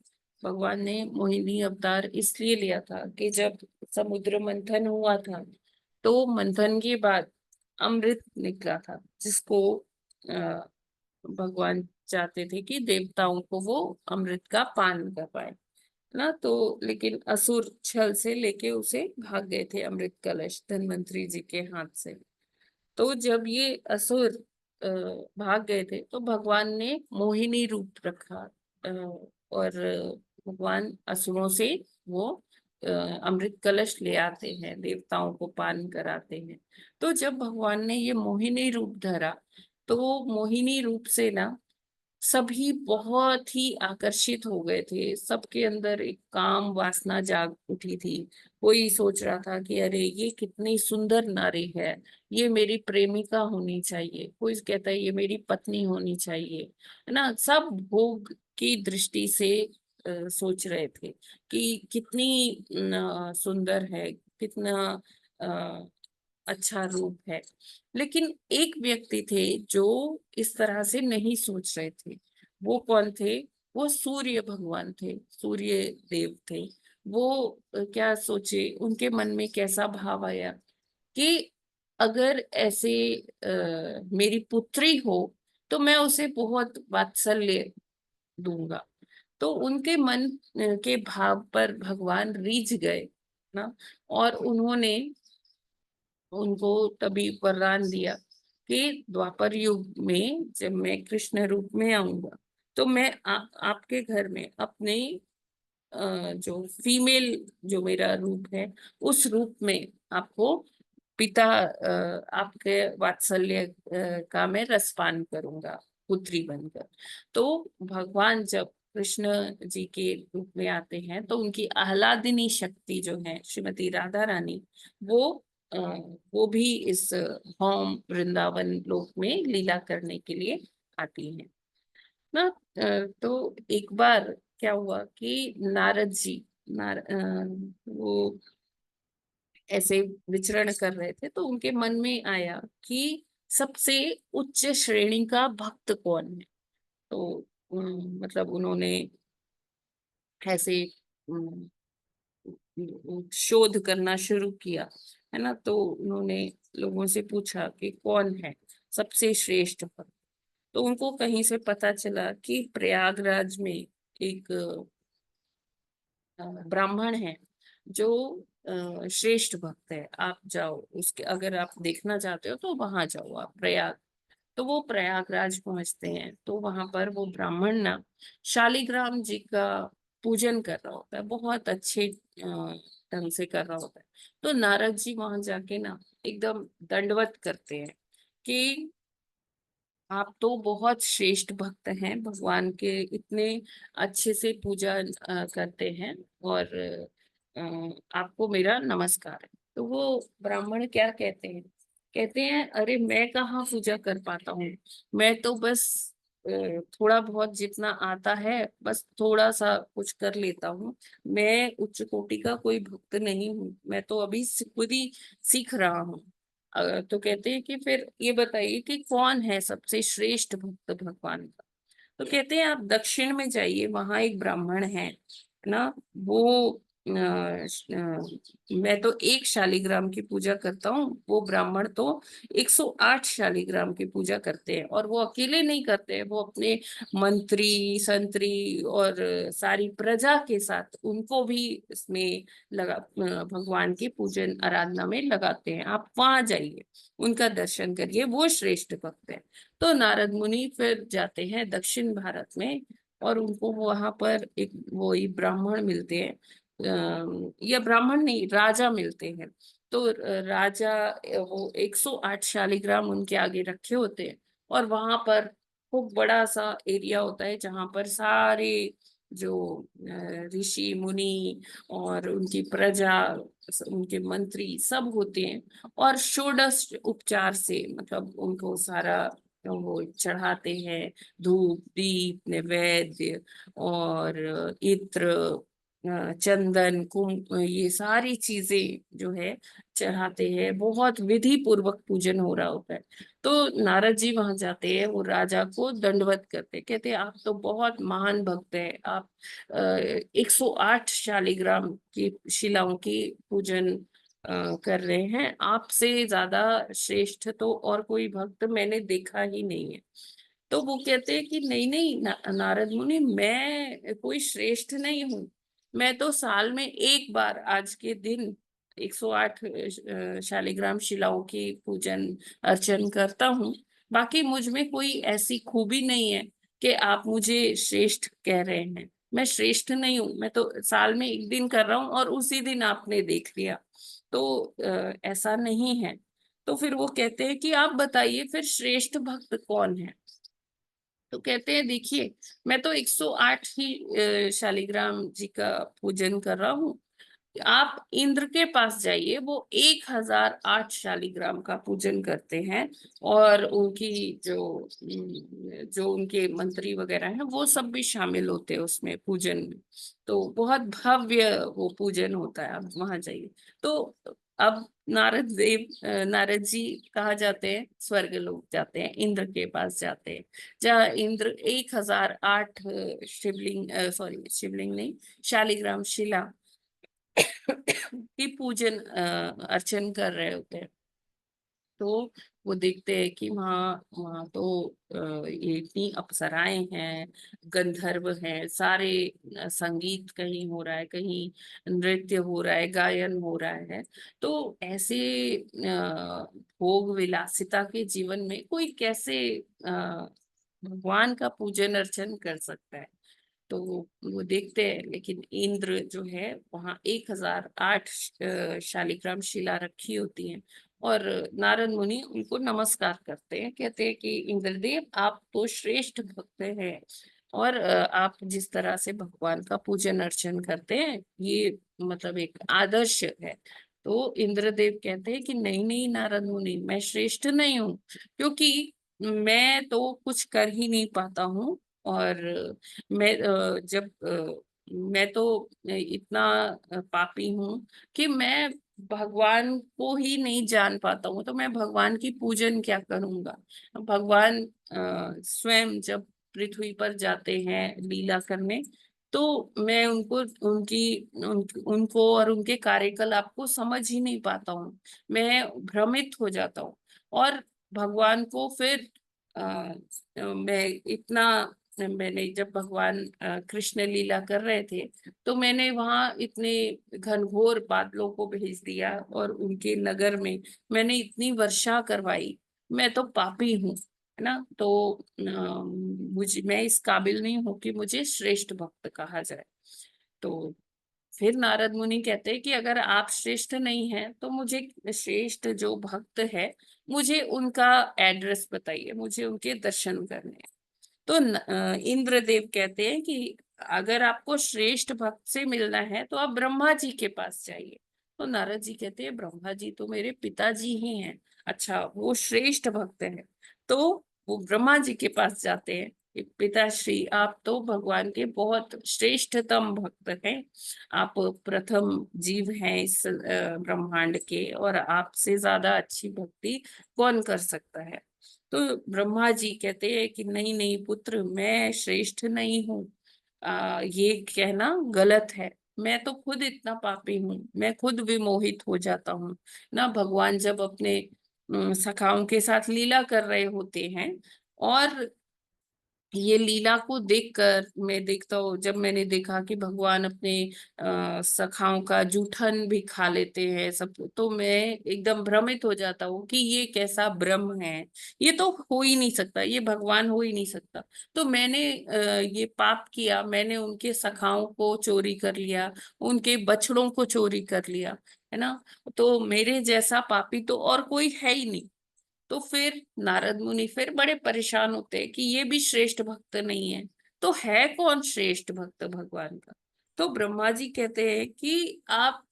Speaker 3: भगवान ने मोहिनी अवतार इसलिए लिया था कि जब समुद्र मंथन हुआ था तो मंथन के बाद अमृत निकला था, जिसको अ, भगवान चाहते थे कि देवताओं को वो अमृत का पान कर पाए ना। तो लेकिन असुर छल से लेके उसे भाग गए थे अमृत कलश धन्वंतरी जी के हाथ से। तो जब ये असुर अ, भाग गए थे तो भगवान ने मोहिनी रूप रखा, और भगवान असुरों से वो अमृत कलश ले आते हैं, देवताओं को पान कराते हैं। तो जब भगवान ने ये मोहिनी रूप धरा, तो मोहिनी रूप से ना सभी बहुत ही आकर्षित हो गए थे। सबके अंदर एक काम वासना जाग उठी थी। कोई सोच रहा था कि अरे ये कितनी सुंदर नारी है, ये मेरी प्रेमिका होनी चाहिए, कोई कहता है ये मेरी पत्नी होनी चाहिए, है ना। सब भोग की दृष्टि से सोच रहे थे कि कितनी सुंदर है, कितना अ, अच्छा रूप है। लेकिन एक व्यक्ति थे जो इस तरह से नहीं सोच रहे थे। वो कौन थे? वो सूर्य भगवान थे, सूर्य देव थे। वो क्या सोचे, उनके मन में कैसा भाव आया कि अगर ऐसे मेरी पुत्री हो तो मैं उसे बहुत वात्सल्य दूंगा। तो उनके मन के भाव पर भगवान रीझ गए ना, और उन्होंने उनको तभी वरदान दिया कि द्वापर युग में जब मैं कृष्ण रूप में आऊंगा तो मैं आपके घर में अपने जो फीमेल जो मेरा रूप है उस रूप में आपको पिता आपके वात्सल्य का मैं रसपान करूंगा पुत्री बनकर। तो भगवान जब कृष्ण जी के रूप में आते हैं तो उनकी आह्लादिनी शक्ति जो है श्रीमती राधा रानी, वो अ, वो भी इस होम वृंदावन लोक में लीला करने के लिए आती हैं ना। तो एक बार क्या हुआ कि नारद जी वो ऐसे विचरण कर रहे थे तो उनके मन में आया कि सबसे उच्च श्रेणी का भक्त कौन है। तो मतलब उन्होंने ऐसे शोध करना शुरू किया, है ना। तो उन्होंने लोगों से पूछा कि कौन है सबसे श्रेष्ठ भक्त। तो उनको कहीं से पता चला कि प्रयागराज में एक ब्राह्मण है जो श्रेष्ठ भक्त है। आप जाओ उसके, अगर आप देखना चाहते हो तो वहां जाओ आप प्रयाग। तो वो प्रयागराज पहुंचते हैं तो वहां पर वो ब्राह्मण ना शालिग्राम जी का पूजन कर रहा होता है, बहुत अच्छे ढंग से कर रहा होता है। तो नारद जी वहां जाके ना एकदम दंडवत करते हैं कि आप तो बहुत श्रेष्ठ भक्त हैं, भगवान के इतने अच्छे से पूजा करते हैं, और अ, आपको मेरा नमस्कार है। तो वो ब्राह्मण क्या कहते हैं? कहते हैं अरे मैं कहाँ पूजा कर पाता हूँ, मैं तो बस थोड़ा बहुत जितना आता है बस थोड़ा सा कुछ कर लेता हूँ। मैं उच्च कोटि का कोई भक्त नहीं हूँ, मैं तो अभी खुद ही सीख रहा हूँ। तो कहते हैं कि फिर ये बताइए कि कौन है सबसे श्रेष्ठ भक्त भगवान का। तो कहते हैं आप दक्षिण में जाइए, वहां एक ब्राह्मण है ना, वो मैं तो एक शालिग्राम की पूजा करता हूँ, वो ब्राह्मण तो 108 शालिग्राम की पूजा करते हैं। और वो अकेले नहीं करते हैं, वो अपने मंत्री संतरी और सारी प्रजा के साथ उनको भी इसमें भगवान की पूजन आराधना में लगाते हैं। आप वहां जाइए, उनका दर्शन करिए, वो श्रेष्ठ भक्त है। तो नारद मुनि फिर जाते हैं दक्षिण भारत में, और उनको वहां पर एक वही ब्राह्मण मिलते हैं, या ब्राह्मण नहीं, राजा मिलते हैं। तो राजा वो 108 शालिग्राम उनके आगे रखे होते हैं, और वहां पर खूब बड़ा सा एरिया होता है जहां पर सारे जो ऋषि मुनि और उनकी प्रजा, उनके मंत्री सब होते हैं। और षोडश उपचार से मतलब उनको सारा वो चढ़ाते हैं, धूप दीप नैवेद्य और इत्र चंदन कुंभ, ये सारी चीजें जो है चढ़ाते हैं। बहुत विधि पूर्वक पूजन हो रहा होता है। तो नारद जी वहां जाते हैं, वो राजा को दंडवत करते हैं, कहते हैं आप तो बहुत महान भक्त हैं, आप 108 शालिग्राम की शिलाओं की पूजन कर रहे हैं, आपसे ज्यादा श्रेष्ठ तो और कोई भक्त मैंने देखा ही नहीं है। तो वो कहते हैं कि नहीं नहीं नारद मुनि, मैं कोई श्रेष्ठ नहीं हूँ, मैं तो साल में एक बार आज के दिन 108 शालिग्राम शिलाओं की पूजन अर्चन करता हूँ। बाकी मुझ में कोई ऐसी खूबी नहीं है कि आप मुझे श्रेष्ठ कह रहे हैं। मैं श्रेष्ठ नहीं हूँ, मैं तो साल में एक दिन कर रहा हूँ और उसी दिन आपने देख लिया। तो ऐसा नहीं है। तो फिर वो कहते हैं कि आप बताइए फिर श्रेष्ठ भक्त कौन है। तो कहते हैं देखिए, मैं तो 108 ही शालिग्राम जी का पूजन कर रहा हूँ। आप इंद्र के पास जाइए, वो 1008 शालिग्राम का पूजन करते हैं। और उनकी जो उनके मंत्री वगैरह हैं वो सब भी शामिल होते हैं उसमें पूजन में। तो बहुत भव्य वो पूजन होता है, आप वहां जाइए। तो अब नारद जी कहाँ जाते हैं? स्वर्ग लोक जाते हैं, इंद्र के पास जाते हैं, जहाँ इंद्र 1008 शिवलिंग, सॉरी शिवलिंग नहीं, शालिग्राम शिला की पूजन अर्चन कर रहे होते हैं। तो वो देखते हैं कि वहाँ वहाँ तो ये इतनी अप्सराएं हैं, गंधर्व हैं, सारे संगीत कहीं हो रहा है, कहीं नृत्य हो रहा है, गायन हो रहा है। तो ऐसे भोग विलासिता के जीवन में कोई कैसे भगवान का पूजन अर्चन कर सकता है? तो वो देखते हैं, लेकिन इंद्र जो है वहां 1008 शालिग्राम शिला रखी होती हैं। और नारद मुनि उनको नमस्कार करते हैं, कहते हैं कि इंद्रदेव आप तो श्रेष्ठ भक्त हैं, और आप जिस तरह से भगवान का पूजन अर्चन करते हैं ये मतलब एक आदर्श है। तो इंद्रदेव कहते हैं कि नहीं नहीं नारद मुनि, मैं श्रेष्ठ नहीं हूँ, क्योंकि मैं तो कुछ कर ही नहीं पाता हूँ। और मैं तो इतना पापी हूँ कि मैं भगवान को ही नहीं जान पाता हूँ, तो मैं भगवान की पूजन क्या करूंगा? भगवान स्वयं जब पृथ्वी पर जाते हैं लीला करने, तो मैं उनको और उनके कार्यकलाप को समझ ही नहीं पाता हूँ। मैं भ्रमित हो जाता हूँ। और भगवान को फिर मैंने जब भगवान कृष्ण लीला कर रहे थे, तो मैंने वहां इतने घनघोर बादलों को भेज दिया और उनके नगर में मैंने इतनी वर्षा करवाई। मैं तो पापी हूँ, है ना। तो मैं इस काबिल नहीं हूँ कि मुझे श्रेष्ठ भक्त कहा जाए। तो फिर नारद मुनि कहते हैं कि अगर आप श्रेष्ठ नहीं हैं तो मुझे श्रेष्ठ जो भक्त है, मुझे उनका एड्रेस बताइए, मुझे उनके दर्शन करने हैं। तो इंद्रदेव कहते हैं कि अगर आपको श्रेष्ठ भक्त से मिलना है तो आप ब्रह्मा जी के पास जाइए। तो नारद जी कहते हैं ब्रह्मा जी तो मेरे पिताजी ही हैं। अच्छा, वो श्रेष्ठ भक्त हैं। तो वो ब्रह्मा जी के पास जाते हैं कि पिताश्री आप तो भगवान के बहुत श्रेष्ठतम भक्त हैं, आप प्रथम जीव हैं इस ब्रह्मांड के, और आपसे ज्यादा अच्छी भक्ति कौन कर सकता है? तो ब्रह्मा जी कहते हैं कि नहीं नहीं पुत्र, मैं श्रेष्ठ नहीं हूँ, ये कहना गलत है। मैं तो खुद इतना पापी हूँ, मैं खुद विमोहित हो जाता हूँ ना। भगवान जब अपने सखाओं के साथ लीला कर रहे होते हैं, और ये लीला को देखकर मैं देखता हूँ, जब मैंने देखा कि भगवान अपने सखाओं का जूठन भी खा लेते हैं सब, तो मैं एकदम भ्रमित हो जाता हूँ कि ये कैसा ब्रह्म है, ये तो हो ही नहीं सकता, ये भगवान हो ही नहीं सकता। तो मैंने ये पाप किया, मैंने उनके सखाओं को चोरी कर लिया, उनके बछड़ों को चोरी कर लिया, है ना। तो मेरे जैसा पापी तो और कोई है ही नहीं। तो फिर नारद मुनि फिर बड़े परेशान होते हैं कि ये भी श्रेष्ठ भक्त नहीं है, तो है कौन श्रेष्ठ भक्त भगवान का? तो ब्रह्मा जी कहते हैं कि आप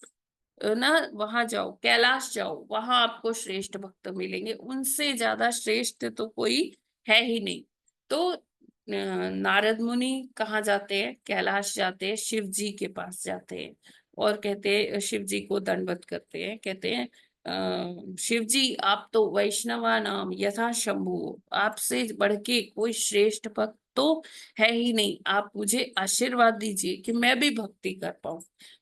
Speaker 3: ना वहां जाओ, कैलाश जाओ, वहां आपको श्रेष्ठ भक्त मिलेंगे, उनसे ज्यादा श्रेष्ठ तो कोई है ही नहीं। तो नारद मुनि कहाँ जाते हैं? कैलाश जाते हैं, शिव जी के पास जाते हैं, और कहते हैं, शिव जी को दंडवत करते हैं, कहते हैं शिव जी आप तो वैष्णवा नाम यथा शंभु, आपसे बढ़ के कोई श्रेष्ठ भक्त तो है ही नहीं, आप मुझे आशीर्वाद दीजिए कि मैं भी भक्ति कर पाऊं।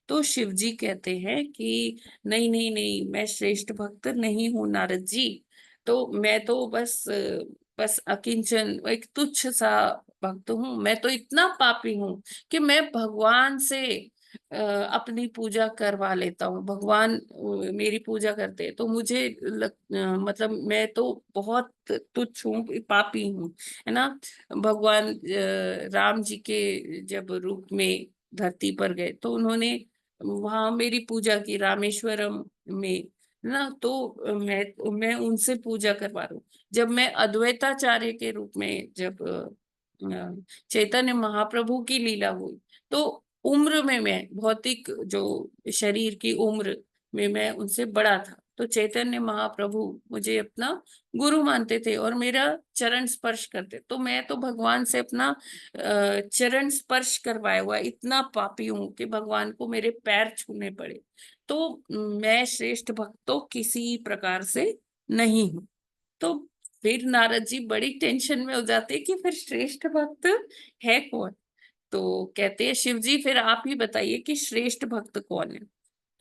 Speaker 3: तो शिव जी कहते हैं कि नहीं नहीं नहीं, मैं श्रेष्ठ भक्त नहीं हूँ नारद जी। तो मैं तो बस अकिंचन एक तुच्छ सा भक्त हूँ। मैं तो इतना पापी हूँ कि मैं भगवान से अपनी पूजा करवा लेता हूँ, भगवान मेरी पूजा करते हैं, तो मुझे मतलब मैं तो बहुत तुच्छ हूँ, पापी हूँ, है ना। भगवान राम जी के जब रूप में धरती पर गए तो उन्होंने वहां मेरी पूजा की, रामेश्वरम में, है ना। तो मैं उनसे पूजा करवा रहा हूँ। जब मैं अद्वैताचार्य के रूप में, जब चैतन्य महाप्रभु की लीला हुई, तो उम्र में मैं, भौतिक जो शरीर की उम्र में मैं उनसे बड़ा था, तो चैतन्य महाप्रभु मुझे अपना गुरु मानते थे और मेरा चरण स्पर्श करते। तो मैं तो भगवान से अपना चरण स्पर्श करवाया हुआ इतना पापी हूं कि भगवान को मेरे पैर छूने पड़े। तो मैं श्रेष्ठ भक्त तो किसी प्रकार से नहीं हूं। तो फिर नारद जी बड़ी टेंशन में हो जाते कि फिर श्रेष्ठ भक्त है कौन। तो कहते हैं, शिव जी फिर आप ही बताइए कि श्रेष्ठ भक्त कौन है।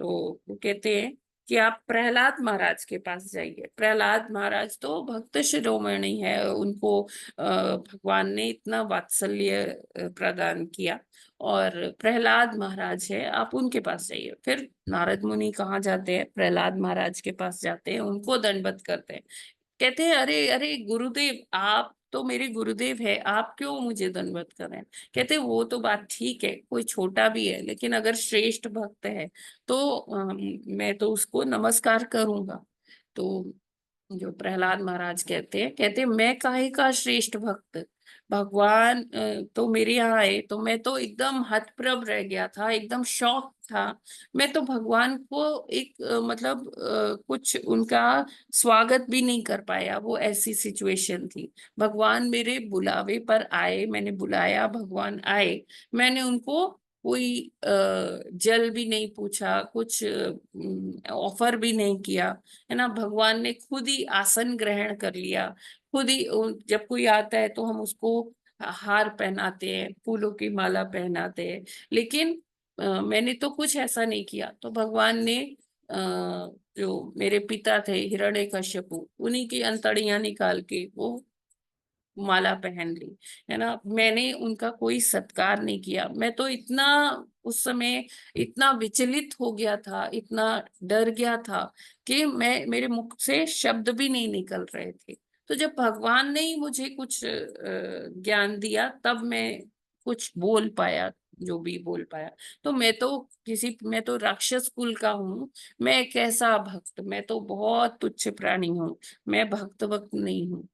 Speaker 3: तो वो कहते हैं कि आप प्रहलाद महाराज के पास जाइए। प्रहलाद महाराज तो भक्त शिरोमणि है, उनको भगवान ने इतना वात्सल्य प्रदान किया, और प्रहलाद महाराज है, आप उनके पास जाइए। फिर नारद मुनि कहाँ जाते हैं? प्रहलाद महाराज के पास जाते हैं, उनको दंडवत करते हैं। कहते हैं, अरे अरे गुरुदेव, आप तो मेरे गुरुदेव है, आप क्यों मुझे दंडवत कर रहे हैं? कहते हैं, वो तो बात ठीक है, कोई छोटा भी है, लेकिन अगर श्रेष्ठ भक्त है तो मैं तो उसको नमस्कार करूंगा। तो जो प्रहलाद महाराज कहते हैं, मैं काहे का श्रेष्ठ भक्त? भगवान तो मेरे यहाँ आए तो मैं तो एकदम हतप्रभ रह गया था, एकदम शॉक था। मैं तो भगवान को एक मतलब कुछ उनका स्वागत भी नहीं कर पाया, वो ऐसी सिचुएशन थी। भगवान मेरे बुलावे पर आए, मैंने बुलाया, भगवान आए, मैंने उनको कोई जल भी नहीं पूछा, कुछ ऑफर भी नहीं किया, है ना। भगवान ने खुद ही आसन ग्रहण कर लिया, खुद ही जब कोई आता है तो हम उसको हार पहनाते हैं, फूलों की माला पहनाते हैं, लेकिन मैंने तो कुछ ऐसा नहीं किया। तो भगवान ने जो मेरे पिता थे हिरण्यकश्यपु, उन्हीं की अंतड़ियां निकाल के वो माला पहन ली, है ना। मैंने उनका कोई सत्कार नहीं किया। मैं तो इतना उस समय इतना विचलित हो गया था, इतना डर गया था कि मेरे मुख से शब्द भी नहीं निकल रहे थे। तो जब भगवान ने ही मुझे कुछ ज्ञान दिया, तब मैं कुछ बोल पाया, जो भी बोल पाया। तो मैं तो राक्षस कुल का हूँ, मैं कैसा भक्त, मैं तो बहुत तुच्छ प्राणी हूँ, मैं भक्त वक्त नहीं हूँ।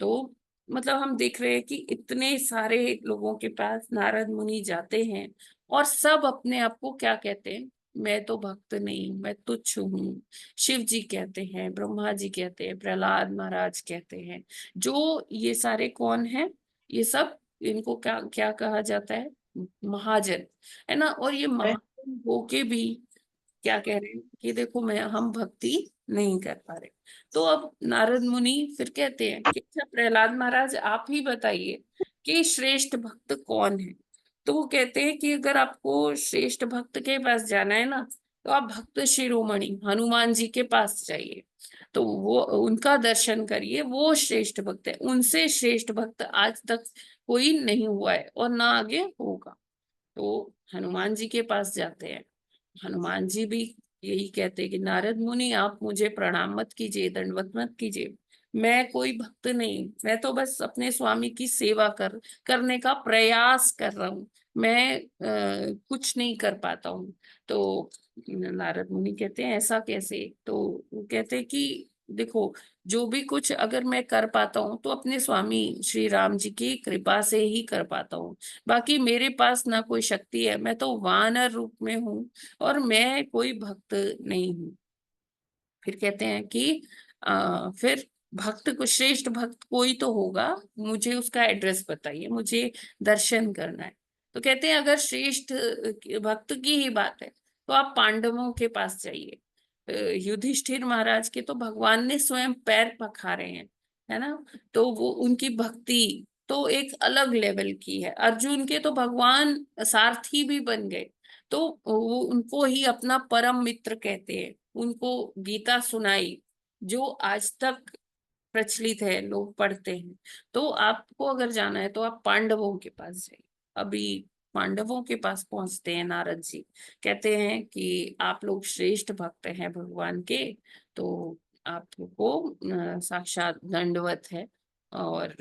Speaker 3: तो मतलब हम देख रहे हैं कि इतने सारे लोगों के पास नारद मुनि जाते हैं, और सब अपने आप को क्या कहते हैं? मैं तो भक्त नहीं, मैं तुच्छ हूँ। शिव जी कहते हैं, ब्रह्मा जी कहते हैं, प्रहलाद महाराज कहते हैं। जो ये सारे कौन है? ये सब, इनको क्या क्या कहा जाता है? महाजन, है ना। और ये महाजन होके भी क्या कह रहे हैं कि देखो, हम भक्ति नहीं कर पा रहे। तो अब नारद मुनि फिर कहते हैं कि अच्छा प्रहलाद महाराज, आप ही बताइए कि श्रेष्ठ भक्त कौन है। तो वो कहते हैं कि अगर आपको श्रेष्ठ भक्त के पास जाना है ना, तो आप भक्त शिरोमणि हनुमान जी के पास जाइए, तो वो उनका दर्शन करिए, वो श्रेष्ठ भक्त है। उनसे श्रेष्ठ भक्त आज तक कोई नहीं हुआ है और ना आगे होगा। तो हनुमान जी के पास जाते हैं। हनुमान जी भी यही कहते हैं कि नारद मुनि, आप मुझे प्रणाम मत कीजिए, दंडवत मत कीजिए, मैं कोई भक्त नहीं, मैं तो बस अपने स्वामी की सेवा करने का प्रयास कर रहा हूँ, मैं कुछ नहीं कर पाता हूँ। तो नारद मुनि कहते हैं, ऐसा कैसे? तो वो कहते हैं कि देखो, जो भी कुछ अगर मैं कर पाता हूँ तो अपने स्वामी श्री राम जी की कृपा से ही कर पाता हूँ, बाकी मेरे पास ना कोई शक्ति है, मैं तो वानर रूप में हूँ और मैं कोई भक्त नहीं हूँ। फिर कहते हैं कि फिर भक्त को, श्रेष्ठ भक्त कोई तो होगा, मुझे उसका एड्रेस बताइए, मुझे दर्शन करना है। तो कहते हैं, अगर श्रेष्ठ भक्त की ही बात है तो आप पांडवों के पास जाइए। युधिष्ठिर महाराज के तो भगवान ने स्वयं पैर पखारे हैं, है ना। तो वो उनकी भक्ति तो एक अलग लेवल की है। अर्जुन के तो भगवान सारथी भी बन गए, तो वो उनको ही अपना परम मित्र कहते हैं, उनको गीता सुनाई, जो आज तक प्रचलित है, लोग पढ़ते हैं। तो आपको अगर जाना है तो आप पांडवों के पास जाइए। अभी पांडवों के पास पहुंचते हैं नारद जी, कहते हैं कि आप लोग श्रेष्ठ भक्त हैं भगवान के, तो आपको साक्षात दंडवत है और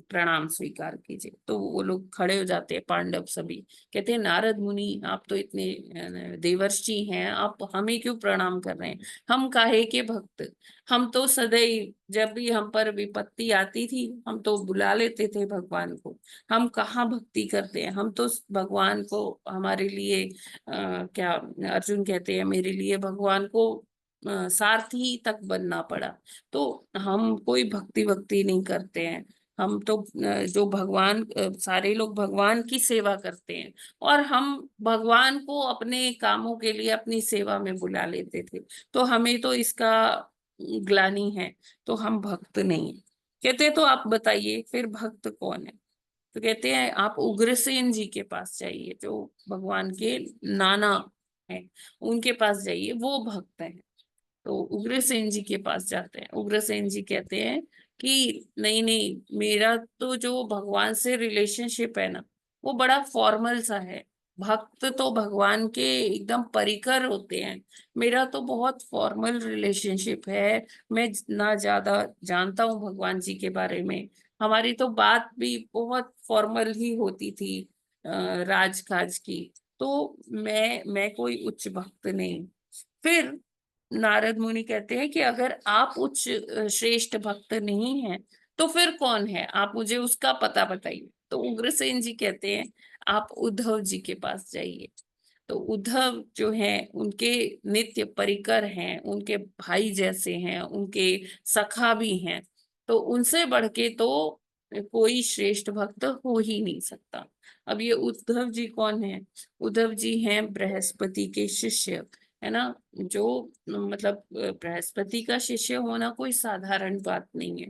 Speaker 3: प्रणाम स्वीकार कीजिए। तो वो लोग खड़े हो जाते हैं पांडव सभी, कहते हैं नारद मुनि आप तो इतने देवर्षि हैं, आप हमें क्यों प्रणाम कर रहे हैं, हम काहे के भक्त, हम तो सदैव जब भी हम पर विपत्ति आती थी हम तो बुला लेते थे भगवान को, हम कहाँ भक्ति करते हैं, हम तो भगवान को हमारे लिए क्या अर्जुन कहते हैं मेरे लिए भगवान को सारथी तक बनना पड़ा, तो हम कोई भक्ति भक्ति नहीं करते हैं, हम तो जो भगवान सारे लोग भगवान की सेवा करते हैं और हम भगवान को अपने कामों के लिए अपनी सेवा में बुला लेते थे, तो हमें तो इसका ग्लानि है, तो हम भक्त नहीं है। कहते हैं तो आप बताइए फिर भक्त कौन है, तो कहते हैं आप उग्रसेन जी के पास जाइए जो भगवान के नाना है, उनके पास जाइए, वो भक्त हैं। तो उग्रसेन जी के पास जाते हैं, उग्रसेन जी कहते हैं कि नहीं नहीं, मेरा तो जो भगवान से रिलेशनशिप है ना वो बड़ा फॉर्मल सा है, भक्त तो भगवान के एकदम परिकर होते हैं, मेरा तो बहुत फॉर्मल रिलेशनशिप है, मैं ना ज्यादा जानता हूँ भगवान जी के बारे में, हमारी तो बात भी बहुत फॉर्मल ही होती थी राजकाज की, तो मैं कोई उच्च भक्त नहीं। फिर नारद मुनि कहते हैं कि अगर आप उच्च श्रेष्ठ भक्त नहीं हैं तो फिर कौन है, आप मुझे उसका पता बताइए। तो उग्रसेन जी कहते हैं आप उद्धव जी के पास जाइए। तो उद्धव जो हैं उनके नित्य परिकर हैं, उनके भाई जैसे हैं, उनके सखा भी हैं, तो उनसे बढ़ के तो कोई श्रेष्ठ भक्त हो ही नहीं सकता। अब ये उद्धव जी कौन है, उद्धव जी हैं बृहस्पति के शिष्य, है ना, जो मतलब बृहस्पति का शिष्य होना कोई साधारण बात नहीं है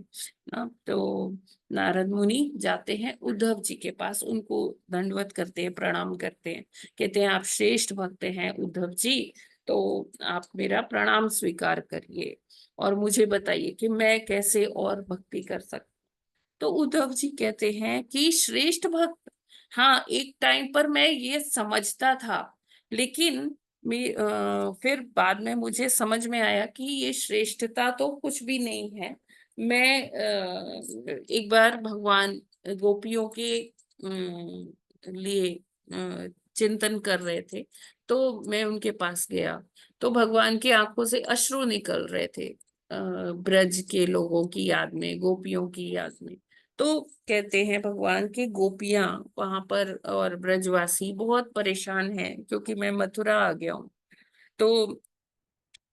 Speaker 3: ना। तो नारद मुनि जाते हैं उद्धव जी के पास, उनको दंडवत करते हैं, प्रणाम करते हैं, कहते हैं आप श्रेष्ठ भक्त हैं उद्धव जी, तो आप मेरा प्रणाम स्वीकार करिए और मुझे बताइए कि मैं कैसे और भक्ति कर सकता। तो उद्धव जी कहते हैं कि श्रेष्ठ भक्त, हाँ एक टाइम पर मैं ये समझता था, लेकिन फिर बाद में मुझे समझ में आया कि ये श्रेष्ठता तो कुछ भी नहीं है। मैं एक बार भगवान गोपियों के लिए चिंतन कर रहे थे, तो मैं उनके पास गया, तो भगवान की आंखों से अश्रु निकल रहे थे ब्रज के लोगों की याद में, गोपियों की याद में। तो कहते हैं भगवान की गोपियां वहां पर और ब्रजवासी बहुत परेशान हैं क्योंकि मैं मथुरा आ गया हूँ। तो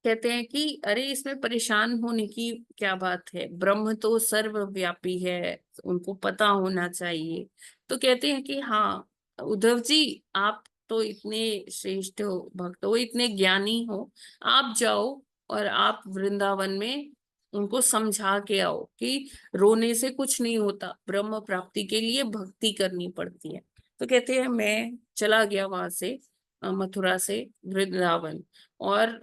Speaker 3: कहते हैं कि अरे इसमें परेशान होने की क्या बात है, ब्रह्म तो सर्वव्यापी है, उनको पता होना चाहिए। तो कहते हैं कि हाँ उद्धव जी आप तो इतने श्रेष्ठ हो, भक्त हो, इतने ज्ञानी हो, आप जाओ और आप वृंदावन में उनको समझा के आओ कि रोने से कुछ नहीं होता, ब्रह्म प्राप्ति के लिए भक्ति करनी पड़ती है। तो कहते हैं मैं चला गया वहां से मथुरा से वृंदावन, और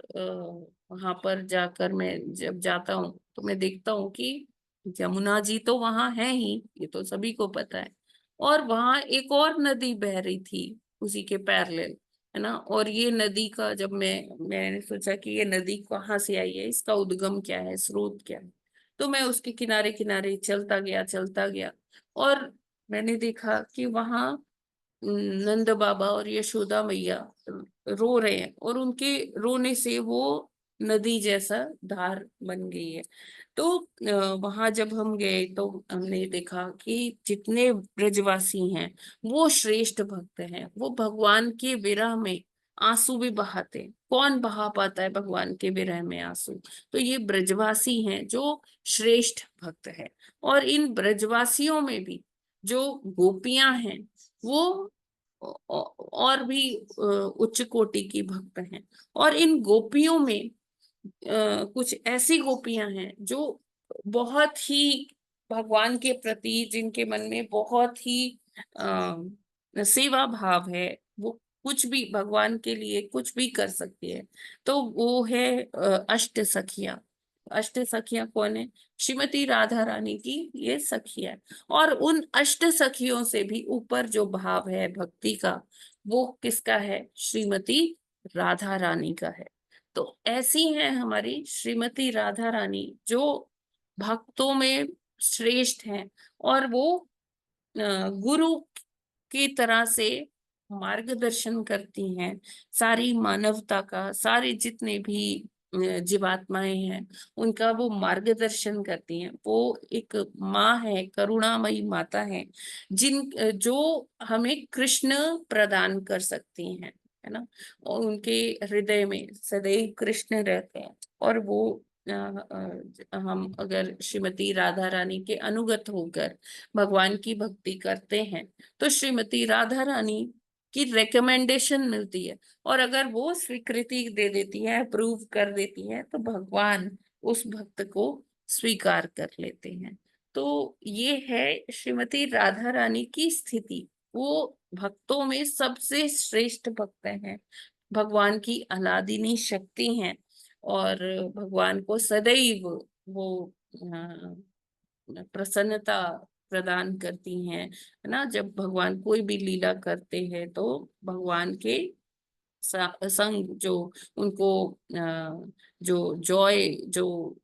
Speaker 3: वहां पर जाकर मैं जब जाता हूँ तो मैं देखता हूँ कि यमुना जी तो वहां है ही, ये तो सभी को पता है, और वहां एक और नदी बह रही थी उसी के पैरेलल, है ना। और ये नदी का जब मैंने सोचा कि ये नदी कहाँ से आई है, इसका उद्गम क्या है, स्रोत क्या है, तो मैं उसके किनारे किनारे चलता गया और मैंने देखा कि वहां नंद बाबा और यशोदा मैया रो रहे हैं और उनके रोने से वो नदी जैसा धार बन गई है। तो वहां जब हम गए तो हमने देखा कि जितने ब्रजवासी हैं वो श्रेष्ठ भक्त हैं, वो भगवान के विरह में आंसू भी बहाते हैं। कौन बहा पाता है भगवान के विरह में आंसू, तो ये ब्रजवासी हैं जो श्रेष्ठ भक्त हैं। और इन ब्रजवासियों में भी जो गोपियां हैं वो और भी उच्च कोटि की भक्त हैं, और इन गोपियों में कुछ ऐसी गोपियां हैं जो बहुत ही भगवान के प्रति, जिनके मन में बहुत ही सेवा भाव है, वो कुछ भी भगवान के लिए कुछ भी कर सकती है। तो वो है अष्ट सखियां, अष्ट सखियां कौन है? श्रीमती राधा रानी की ये सखियां है। और उन अष्ट सखियों से भी ऊपर जो भाव है भक्ति का, वो किसका है? श्रीमती राधा रानी का है। तो ऐसी है हमारी श्रीमती राधा रानी जो भक्तों में श्रेष्ठ हैं, और वो गुरु की तरह से मार्गदर्शन करती हैं सारी मानवता का, सारे जितने भी जीवात्माएं हैं उनका वो मार्गदर्शन करती हैं। वो एक माँ है, करुणामयी माता है, जो हमें कृष्ण प्रदान कर सकती हैं, है ना। और उनके हृदय में सदैव कृष्ण रहते हैं। और वो हम अगर श्रीमती राधा रानी के अनुगत होकर भगवान की भक्ति करते हैं तो श्रीमती राधा रानी की रिकमेंडेशन मिलती है, और अगर वो स्वीकृति दे देती है, अप्रूव कर देती है, तो भगवान उस भक्त को स्वीकार कर लेते हैं। तो ये है श्रीमती राधा रानी की स्थिति। वो भक्तों में सबसे श्रेष्ठ भक्त हैं, भगवान की अनादिनी शक्ति हैं, और भगवान को सदैव वो प्रसन्नता प्रदान करती हैं, है ना। जब भगवान कोई भी लीला करते हैं तो भगवान के संग जो उनको जो जॉय, जो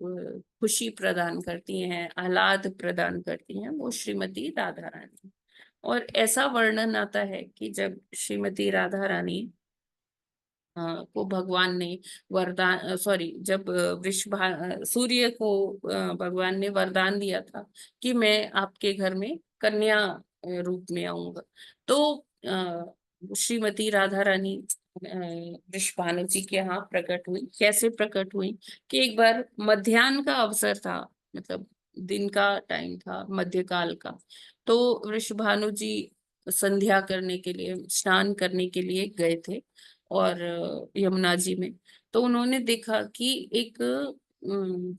Speaker 3: खुशी प्रदान करती हैं, आह्लाद प्रदान करती हैं, वो श्रीमती राधा रानी। और ऐसा वर्णन आता है कि जब श्रीमती राधा रानी को भगवान ने वरदान, सॉरी, जब सूर्य को भगवान ने वरदान दिया था कि मैं आपके घर में कन्या रूप में आऊंगा, तो श्रीमती राधा रानी वृषभानु जी के यहाँ प्रकट हुई। कैसे प्रकट हुई कि एक बार मध्याह्न का अवसर था, मतलब दिन का टाइम था, मध्यकाल का। तो वृषभानु जी संध्या करने के लिए, स्नान करने के लिए गए थे और यमुना जी में। तो उन्होंने देखा कि एक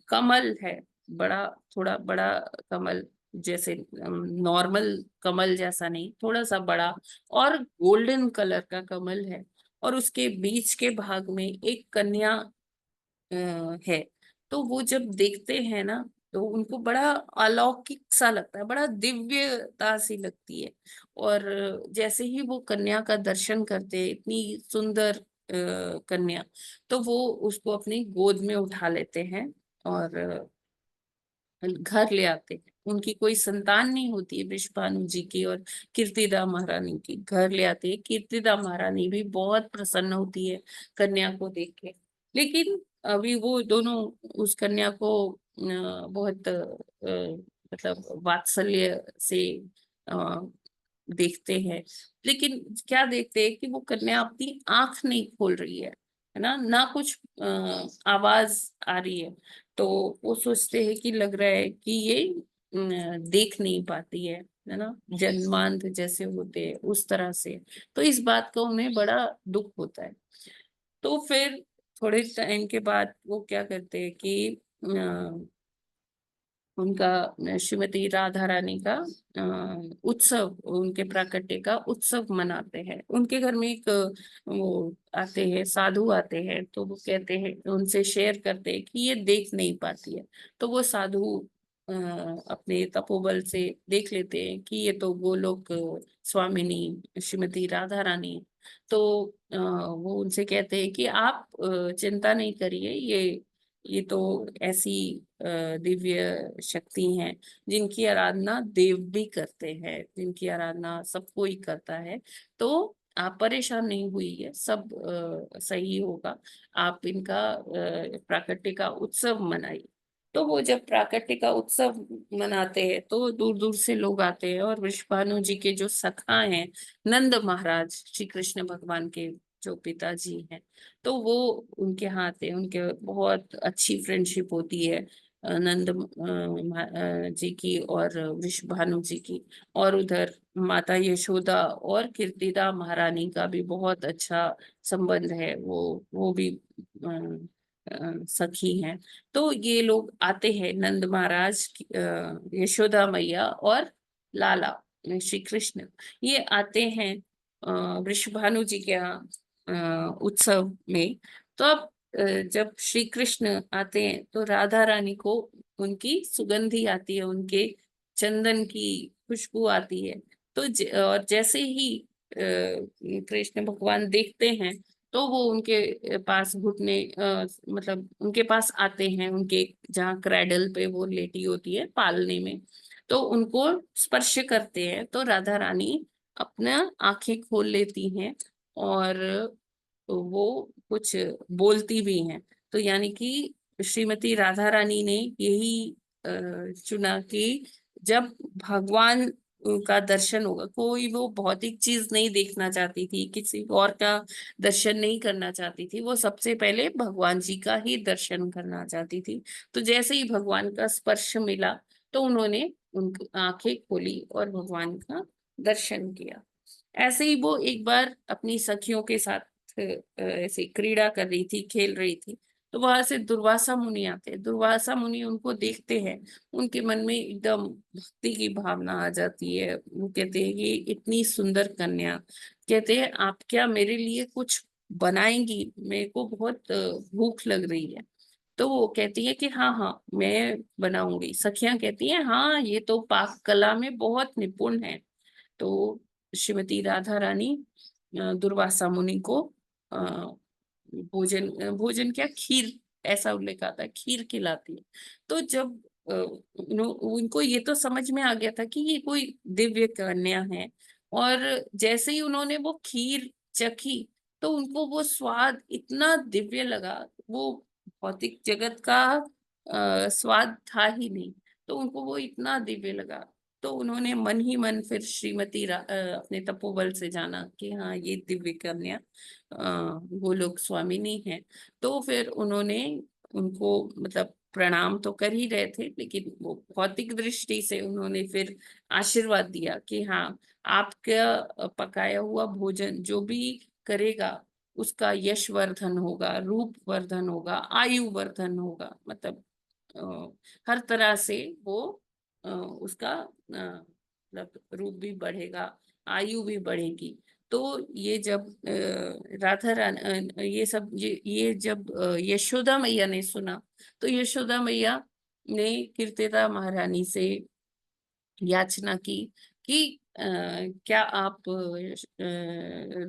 Speaker 3: कमल है, बड़ा, थोड़ा बड़ा कमल, जैसे नॉर्मल कमल जैसा नहीं, थोड़ा सा बड़ा और गोल्डन कलर का कमल है, और उसके बीच के भाग में एक कन्या है। तो वो जब देखते हैं ना तो उनको बड़ा अलौकिक सा लगता है, बड़ा दिव्यता सी लगती है। और जैसे ही वो कन्या का दर्शन करते हैं, इतनी सुंदर कन्या, तो वो उसको अपनी गोद में उठा लेते हैं और घर ले आते हैं। उनकी कोई संतान नहीं होती है वृषभानु जी की और कीर्तिदा महारानी की, घर ले आते हैं। कीर्तिदा महारानी भी बहुत प्रसन्न होती है कन्या को देख के, लेकिन अभी वो दोनों उस कन्या को बहुत मतलब वात्सल्य से देखते हैं। लेकिन क्या देखते हैं कि वो कन्या अपनी आंख नहीं खोल रही है ना, ना कुछ आवाज आ रही है। तो वो सोचते हैं कि लग रहा है कि ये देख नहीं पाती है ना, जन्मांध जैसे होते हैं उस तरह से। तो इस बात का उन्हें बड़ा दुख होता है। तो फिर थोड़े टाइम के बाद वो क्या करते हैं कि उनका, श्रीमती राधा रानी का उत्सव, उनके प्राकट्य का उत्सव मनाते हैं। उनके घर में एक वो आते हैं, साधु आते हैं। तो वो कहते हैं, उनसे शेयर करते हैं कि ये देख नहीं पाती है। तो वो साधु अपने तपोबल से देख लेते हैं कि ये तो गोलोक स्वामिनी श्रीमती राधा रानी। तो वो उनसे कहते हैं कि आप चिंता नहीं करिए, ये तो ऐसी दिव्य शक्ति हैं जिनकी आराधना देव भी करते हैं, जिनकी आराधना सब कोई करता है। तो आप परेशान नहीं हुई है, सब सही होगा। आप इनका प्राकट्य का उत्सव मनाइए। तो वो जब प्राकट्य का उत्सव मनाते हैं तो दूर दूर से लोग आते हैं, और वृषभानु जी के जो सखा हैं, नंद महाराज, श्री कृष्ण भगवान के जो पिताजी हैं, तो वो उनके यहाँ आते हैं। उनके बहुत अच्छी फ्रेंडशिप होती है नंद जी की और वृषभानु जी की। और उधर माता यशोदा और कीर्तिदा महारानी का भी बहुत अच्छा संबंध है, वो भी सखी हैं। तो ये लोग आते हैं, नंद महाराज, यशोदा मैया और लाला श्री कृष्ण, ये आते हैं वृषभानु जी के यहाँ उत्सव में। तो अब जब श्री कृष्ण आते हैं तो राधा रानी को उनकी सुगंधी आती है, उनके चंदन की खुशबू आती है। तो और जैसे ही कृष्ण भगवान देखते हैं तो वो उनके पास घुटने मतलब उनके पास आते हैं, उनके जहाँ क्रैडल पे वो लेटी होती है पालने में, तो उनको स्पर्श करते हैं तो राधा रानी अपना आंखें खोल लेती हैं और वो कुछ बोलती भी हैं। तो यानी कि श्रीमती राधा रानी ने यही चुना कि जब भगवान का दर्शन होगा, कोई वो भौतिक चीज नहीं देखना चाहती थी, किसी और का दर्शन नहीं करना चाहती थी, वो सबसे पहले भगवान जी का ही दर्शन करना चाहती थी। तो जैसे ही भगवान का स्पर्श मिला तो उन्होंने उनकी आंखें खोली और भगवान का दर्शन किया। ऐसे ही वो एक बार अपनी सखियों के साथ ऐसे क्रीड़ा कर रही थी, खेल रही थी, तो वहां से दुर्वासा मुनि आते हैं। दुर्वासा मुनि उनको देखते हैं, उनके मन में एकदम भक्ति की भावना आ जाती है। वो कहते हैं ये इतनी सुंदर कन्या, कहते हैं आप क्या मेरे लिए कुछ बनाएंगी, मेरे को बहुत भूख लग रही है। तो वो कहती है कि हाँ हाँ मैं बनाऊंगी। सखियां कहती हैं हाँ ये तो पाक कला में बहुत निपुण है। तो श्रीमती राधा रानी दुर्वासा मुनि को अ, भोजन क्या, खीर, ऐसा उल्लेख आता है, खीर खिलाती है। तो जब उनको ये तो समझ में आ गया था कि ये कोई दिव्य कन्या है, और जैसे ही उन्होंने वो खीर चखी तो उनको वो स्वाद इतना दिव्य लगा। वो भौतिक जगत का स्वाद था ही नहीं, तो उनको वो इतना दिव्य लगा। तो उन्होंने मन ही मन फिर अपने तपोबल से जाना कि हाँ ये दिव्य कन्या गोलोक स्वामिनी है। तो फिर उन्होंने उनको मतलब प्रणाम तो कर ही रहे थे, लेकिन वो भौतिक दृष्टि से उन्होंने फिर आशीर्वाद दिया कि हाँ आपका पकाया हुआ भोजन जो भी करेगा उसका यश वर्धन होगा, रूप वर्धन होगा, आयु वर्धन होगा। मतलब हर तरह से वो उसका मतलब रूप भी बढ़ेगा, आयु भी बढ़ेगी। तो ये जब राधा रानी ये जब यशोदा मैया ने सुना तो यशोदा मैया ने कीर्तिदा महारानी से याचना की कि क्या आप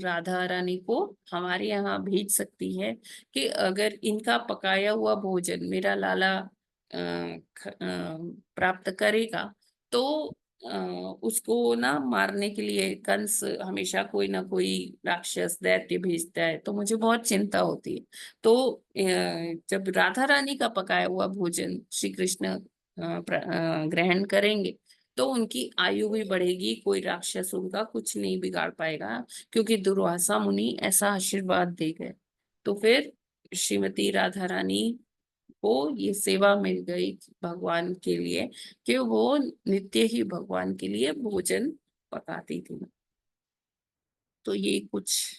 Speaker 3: राधा रानी को हमारे यहाँ भेज सकती है कि अगर इनका पकाया हुआ भोजन मेरा लाला प्राप्त करेगा तो उसको ना मारने के लिए कंस हमेशा कोई ना कोई राक्षस दैत्य भेजता है, तो मुझे बहुत चिंता होती है। तो जब राधा रानी का पकाया हुआ भोजन श्री कृष्ण ग्रहण करेंगे तो उनकी आयु भी बढ़ेगी, कोई राक्षस उनका कुछ नहीं बिगाड़ पाएगा, क्योंकि दुर्वासा मुनि ऐसा आशीर्वाद दे गए। तो फिर श्रीमती राधा रानी को ये सेवा मिल गई भगवान के लिए कि वो नित्य ही भगवान के लिए भोजन पकाती थी। तो ये कुछ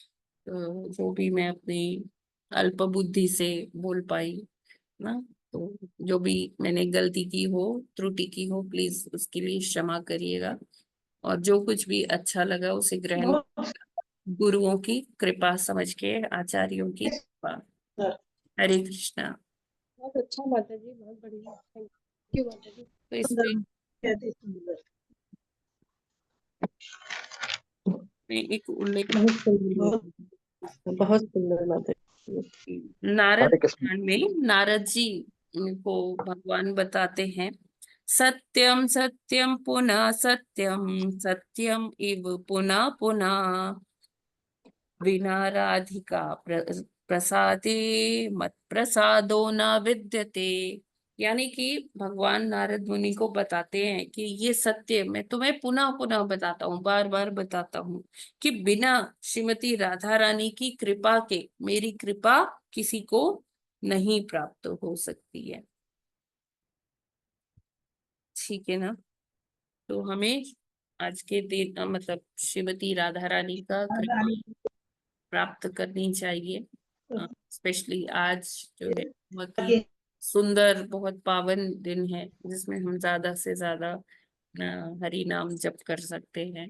Speaker 3: जो भी मैं अपनी अल्प बुद्धि से बोल पाई ना, तो जो भी मैंने गलती की हो, त्रुटि की हो, प्लीज उसके लिए क्षमा करिएगा। और जो कुछ भी अच्छा लगा उसे ग्रहण, गुरुओं की कृपा समझ के, आचार्यों की कृपा। हरे कृष्णा।
Speaker 2: बहुत अच्छा माता जी, बहुत बढ़िया, थैंक यू माता जी।
Speaker 3: तो इसमें एक उल्लेख
Speaker 9: बहुत सुंदर माता जी।
Speaker 3: नारद
Speaker 6: हरे कृष्ण।
Speaker 3: पुराण में नारद जी को भगवान बताते हैं, सत्यम सत्यम पुनः सत्यम, सत्यम इव पुनः पुनः, विना राधिका प्रसादे मत प्रसादो न विद्यते। यानी कि भगवान नारद मुनि को बताते हैं कि ये सत्य मैं तुम्हें पुनः पुनः बताता हूँ, बार बार बताता हूँ कि बिना श्रीमती राधा रानी की कृपा के मेरी कृपा किसी को नहीं प्राप्त हो सकती है। ठीक है ना? तो हमें आज के दिन मतलब श्रीमती राधा रानी का कृपा प्राप्त करनी चाहिए। स्पेशली आज जो है बहुत ही सुंदर, बहुत पावन दिन है जिसमें हम ज्यादा से ज्यादा हरि नाम जप कर सकते हैं,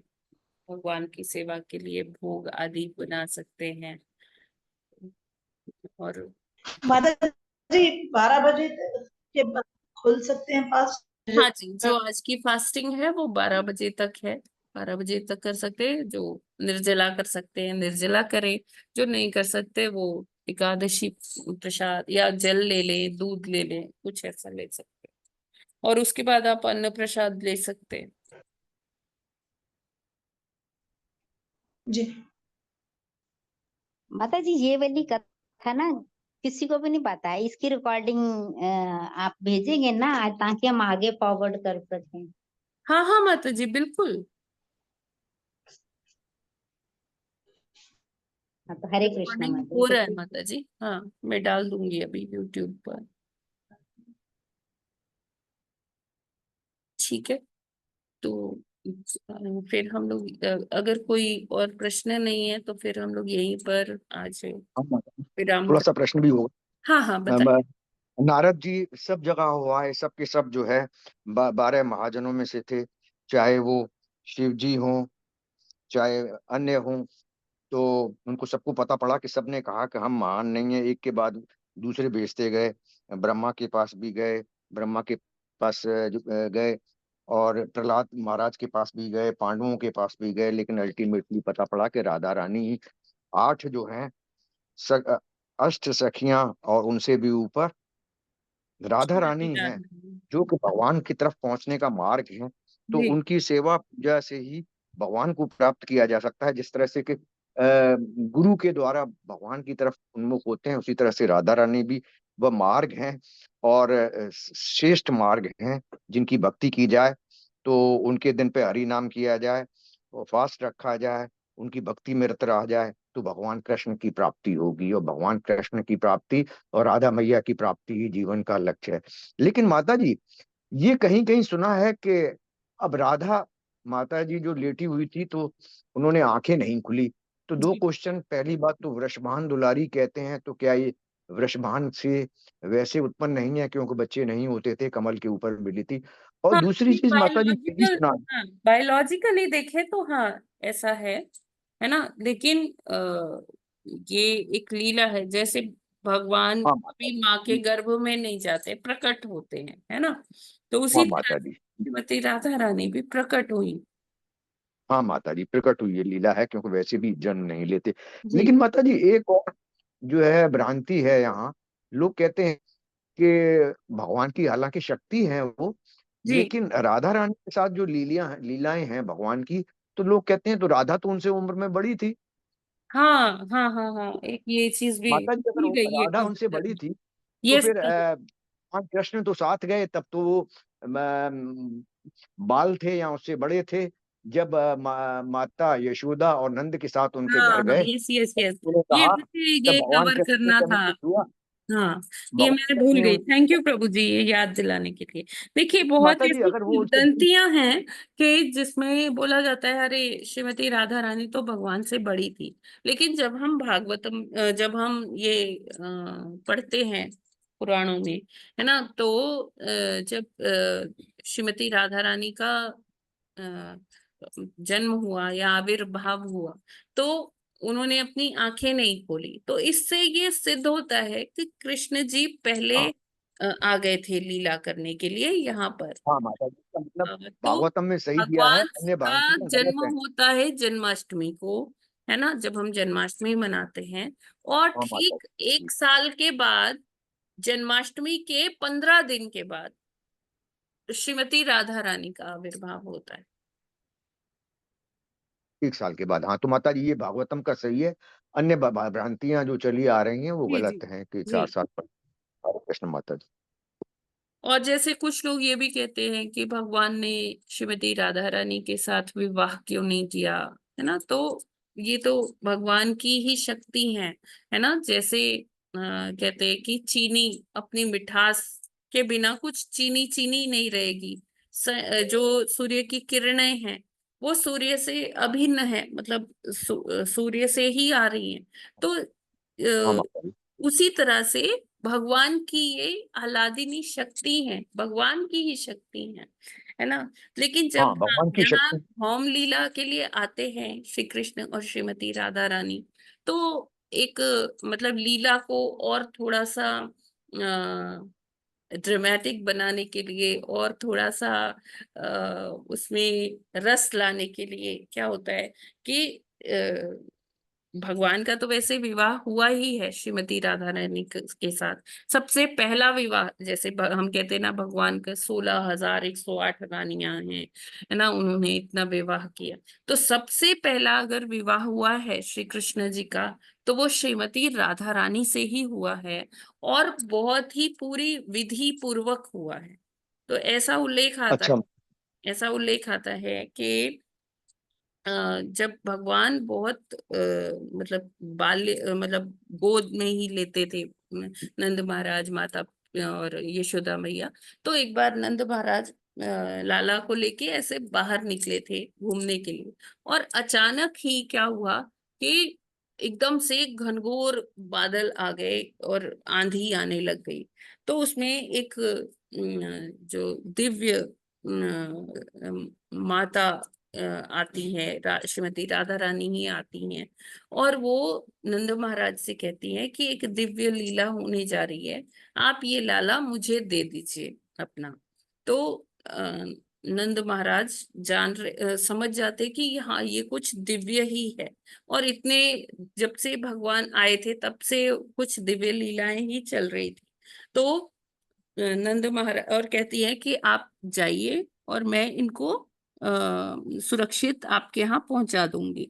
Speaker 3: भगवान की सेवा के लिए भोग आदि बना सकते हैं। और
Speaker 7: माता जी 12 बजे के बाद खोल सकते हैं फास्ट?
Speaker 3: हाँ जी, जो आज की फास्टिंग है वो 12 बजे तक है। 12 बजे तक कर सकते हैं, जो निर्जला कर सकते हैं निर्जला करें, जो नहीं कर सकते वो एकादशी प्रसाद या जल ले लें, दूध ले लें, कुछ ऐसा ले सकते हैं। और उसके बाद आप अन्न प्रसाद ले सकते हैं।
Speaker 7: जी
Speaker 5: माता जी ये वाली कथा ना किसी को भी नहीं पता है, इसकी रिकॉर्डिंग आप भेजेंगे ना ताकि हम आगे फॉरवर्ड कर सकें।
Speaker 3: हाँ हाँ माता जी, बिल्कुल।
Speaker 5: हाँ तो हरे कृष्णा
Speaker 3: रिकॉर्डिंग
Speaker 5: माता
Speaker 3: हो
Speaker 5: जी।
Speaker 3: रहा है माता जी। हाँ, मैं डाल दूंगी अभी यूट्यूब पर। ठीक है, तो फिर हम लोग अगर कोई और प्रश्न नहीं है तो फिर हम लोग यहीं पर आज
Speaker 6: हाँ, माता जी,
Speaker 3: विराम
Speaker 6: थोड़ा
Speaker 3: कर।
Speaker 6: सा प्रश्न भी होगा।
Speaker 3: हाँ हाँ, बताइए।
Speaker 6: नारद जी सब जगह हुआ है, सब के सब जो है 12 महाजनों में से थे, चाहे वो शिव जी हों चाहे अन्य हों। तो उनको सबको पता पड़ा कि सबने कहा कि हम महान नहीं है, एक के बाद दूसरे भेजते गए। ब्रह्मा के पास भी गए, ब्रह्मा के पास गए, और प्रहलाद महाराज के पास भी गए, पांडवों के पास भी गए, लेकिन अल्टीमेटली पता पड़ा कि राधा रानी ही 8 जो हैं अष्ट सखियां और उनसे भी ऊपर राधा रानी हैं, जो कि भगवान की तरफ पहुंचने का मार्ग है। तो
Speaker 3: जी
Speaker 6: उनकी सेवा पूजा से ही भगवान को प्राप्त किया जा सकता है। जिस तरह से कि गुरु के द्वारा भगवान की तरफ उन्मुख होते हैं, उसी तरह से राधा रानी भी वह मार्ग हैं, और श्रेष्ठ मार्ग हैं जिनकी भक्ति की जाए, तो उनके दिन पे हरि नाम किया जाए और फास्ट रखा जाए, उनकी भक्ति में रत रहा जाए, तो भगवान कृष्ण की प्राप्ति होगी। और भगवान कृष्ण की प्राप्ति और राधा मैया की प्राप्ति ही जीवन का लक्ष्य है। लेकिन माता जी, ये कहीं कहीं सुना है कि अब राधा माता जी जो लेटी हुई थी तो उन्होंने आंखें नहीं खुली। तो दो
Speaker 3: जी।
Speaker 6: क्वेश्चन, पहली बात तो वृषभान दुलारी कहते हैं, तो क्या ये वृषभान से वैसे उत्पन्न नहीं है क्योंकि बच्चे नहीं होते थे, कमल के ऊपर मिली थी? और
Speaker 3: हाँ,
Speaker 6: दूसरी चीज माता जी ये भी
Speaker 3: बायोलॉजिकल,
Speaker 6: सुना।
Speaker 3: हाँ बायोलॉजिकली देखे तो हाँ ऐसा है ना। लेकिन ये एक लीला है, जैसे भगवान
Speaker 6: हाँ माता
Speaker 3: भी माँ के
Speaker 6: जी।
Speaker 3: गर्भ में नहीं जाते, प्रकट होते हैं, है ना। तो
Speaker 6: हाँ
Speaker 3: उसी तरह
Speaker 6: माता जी।
Speaker 3: श्रीमती राधा रानी भी प्रकट हुई।
Speaker 6: हाँ माता जी, प्रकट हुई ये लीला है, क्योंकि वैसे भी जन्म नहीं लेते।
Speaker 3: जी
Speaker 6: लेकिन माता जी एक और जो है भ्रांति है यहाँ, लोग कहते हैं कि भगवान की हालांकि शक्ति है वो,
Speaker 3: जी।
Speaker 6: लेकिन राधा रानी के साथ जो लीलाएं हैं भगवान की, तो लोग कहते हैं तो राधा तो उनसे उम्र में बड़ी थी।
Speaker 3: हाँ हाँ हाँ हाँ, एक ये चीज भी
Speaker 6: माता जी अगर
Speaker 3: भूल गई है
Speaker 6: राधा उनसे
Speaker 3: कबूतर।
Speaker 6: बड़ी थी तो
Speaker 3: यस।
Speaker 6: फिर भगवान कृष्ण तो साथ गए, तब तो वो बाल थे या उससे बड़े थे, जब माता यशोदा और नंद के साथ उनके घर
Speaker 3: हाँ
Speaker 6: गए।
Speaker 3: यस यस यस,
Speaker 6: उन्होंने
Speaker 3: ये
Speaker 6: कहा
Speaker 3: मुझे
Speaker 6: जब
Speaker 3: ये
Speaker 6: भगवान
Speaker 3: कवर
Speaker 6: कृष्ण
Speaker 3: करना
Speaker 6: से
Speaker 3: था।
Speaker 6: उनसे हुआ,
Speaker 3: हाँ, ये
Speaker 6: भगवान
Speaker 3: मैंने
Speaker 6: कृष्ण
Speaker 3: भूल
Speaker 6: ने
Speaker 3: गई।
Speaker 6: उनसे
Speaker 3: थैंक यू
Speaker 6: पूछा,
Speaker 3: प्रभु जी ये याद दिलाने के लिए। देखिए बहुत
Speaker 6: माता जी
Speaker 3: ऐसी
Speaker 6: अगर वो उनसे
Speaker 3: किंवदंतियां हैं कि जिसमें बोला जाता है अरे श्रीमती राधा रानी तो भगवान से बड़ी थी। लेकिन जब हम भागवतम जब हम ये पढ़ते हैं पुराणों में, है ना, तो जब श्रीमती राधा रानी का अ, जन्म हुआ या आविर्भाव हुआ, तो उन्होंने अपनी आंखें नहीं खोली। तो इससे ये सिद्ध होता है कि कृष्ण जी पहले
Speaker 6: हाँ
Speaker 3: आ गए थे लीला करने के लिए यहाँ पर।
Speaker 6: हाँ माता जी, इसका मतलब
Speaker 3: तो
Speaker 6: भागवतम में सही दिया है,
Speaker 3: भगवान
Speaker 6: अन्य
Speaker 3: का
Speaker 6: भ्रांतियां
Speaker 3: जन्म
Speaker 6: गलत है।
Speaker 3: होता है जन्माष्टमी को, है ना, जब हम जन्माष्टमी मनाते हैं। और
Speaker 6: हाँ माता
Speaker 3: ठीक
Speaker 6: जी,
Speaker 3: 1 साल के बाद, जन्माष्टमी के 15 दिन के बाद, श्रीमती राधा रानी का आविर्भाव होता है।
Speaker 6: 1 साल के बाद। हाँ तो माता जी ये भागवतम का सही है, अन्य भ्रांतियां जो चली आ रही हैं वो
Speaker 3: जी जी
Speaker 6: गलत हैं कि
Speaker 3: जी।
Speaker 6: 4 साल पर। हरे कृष्ण माता जी।
Speaker 3: और जैसे कुछ लोग ये भी कहते हैं कि भगवान ने श्रीमती राधा रानी के साथ विवाह क्यों नहीं किया, है ना। तो ये तो भगवान की ही शक्ति है ना। जैसे कहते हैं कि चीनी अपनी मिठास के बिना कुछ चीनी चीनी नहीं रहेगी। जो सूर्य की किरणें हैं वो सूर्य से अभिन्न है, मतलब सूर्य से ही आ रही हैं। तो
Speaker 6: हाँ
Speaker 3: अ,
Speaker 6: माता जी।
Speaker 3: उसी तरह से भगवान की ये आह्लादिनी शक्ति है, भगवान की ही शक्ति है ना। लेकिन जब
Speaker 6: हाँ भगवान की
Speaker 3: यहाँ
Speaker 6: शक्ति।
Speaker 3: होम लीला के लिए आते हैं श्री कृष्ण और श्रीमती राधा रानी, तो एक मतलब लीला को और थोड़ा सा ड्रामेटिक बनाने के लिए और थोड़ा सा उसमें रस लाने के लिए क्या होता है कि भगवान का तो वैसे विवाह हुआ ही है श्रीमती राधा रानी के साथ। सबसे पहला विवाह, जैसे हम कहते हैं ना, भगवान का 16,108 रानियां हैं, है ना, उन्होंने इतना विवाह किया। तो सबसे पहला अगर विवाह हुआ है श्री कृष्ण जी का, तो वो श्रीमती राधा रानी से ही हुआ है, और बहुत ही पूरी विधि पूर्वक हुआ है। तो
Speaker 6: अच्छा।
Speaker 3: ऐसा उल्लेख आता है कि जब भगवान बहुत मतलब मतलब गोद में ही लेते थे नंद महाराज, माता और यशोदा मैया, तो एक बार नंद महाराज लाला को लेके ऐसे बाहर निकले थे घूमने के लिए, और अचानक ही क्या हुआ कि एकदम से घनघोर बादल आ गए और आंधी आने लग गई। तो उसमें एक जो दिव्य माता आती है, श्रीमती राधा रानी ही आती हैं, और वो नंद महाराज से कहती हैं कि एक दिव्य लीला होने जा रही है, आप ये लाला मुझे दे दीजिए अपना। तो नंद महाराज समझ जाते कि हाँ, ये कुछ दिव्य ही है, और इतने जब से भगवान आए थे तब से कुछ दिव्य लीलाएं ही चल रही थी। तो नंद महाराज और कहती है कि आप जाइए और मैं इनको सुरक्षित आपके यहाँ पहुंचा दूंगी।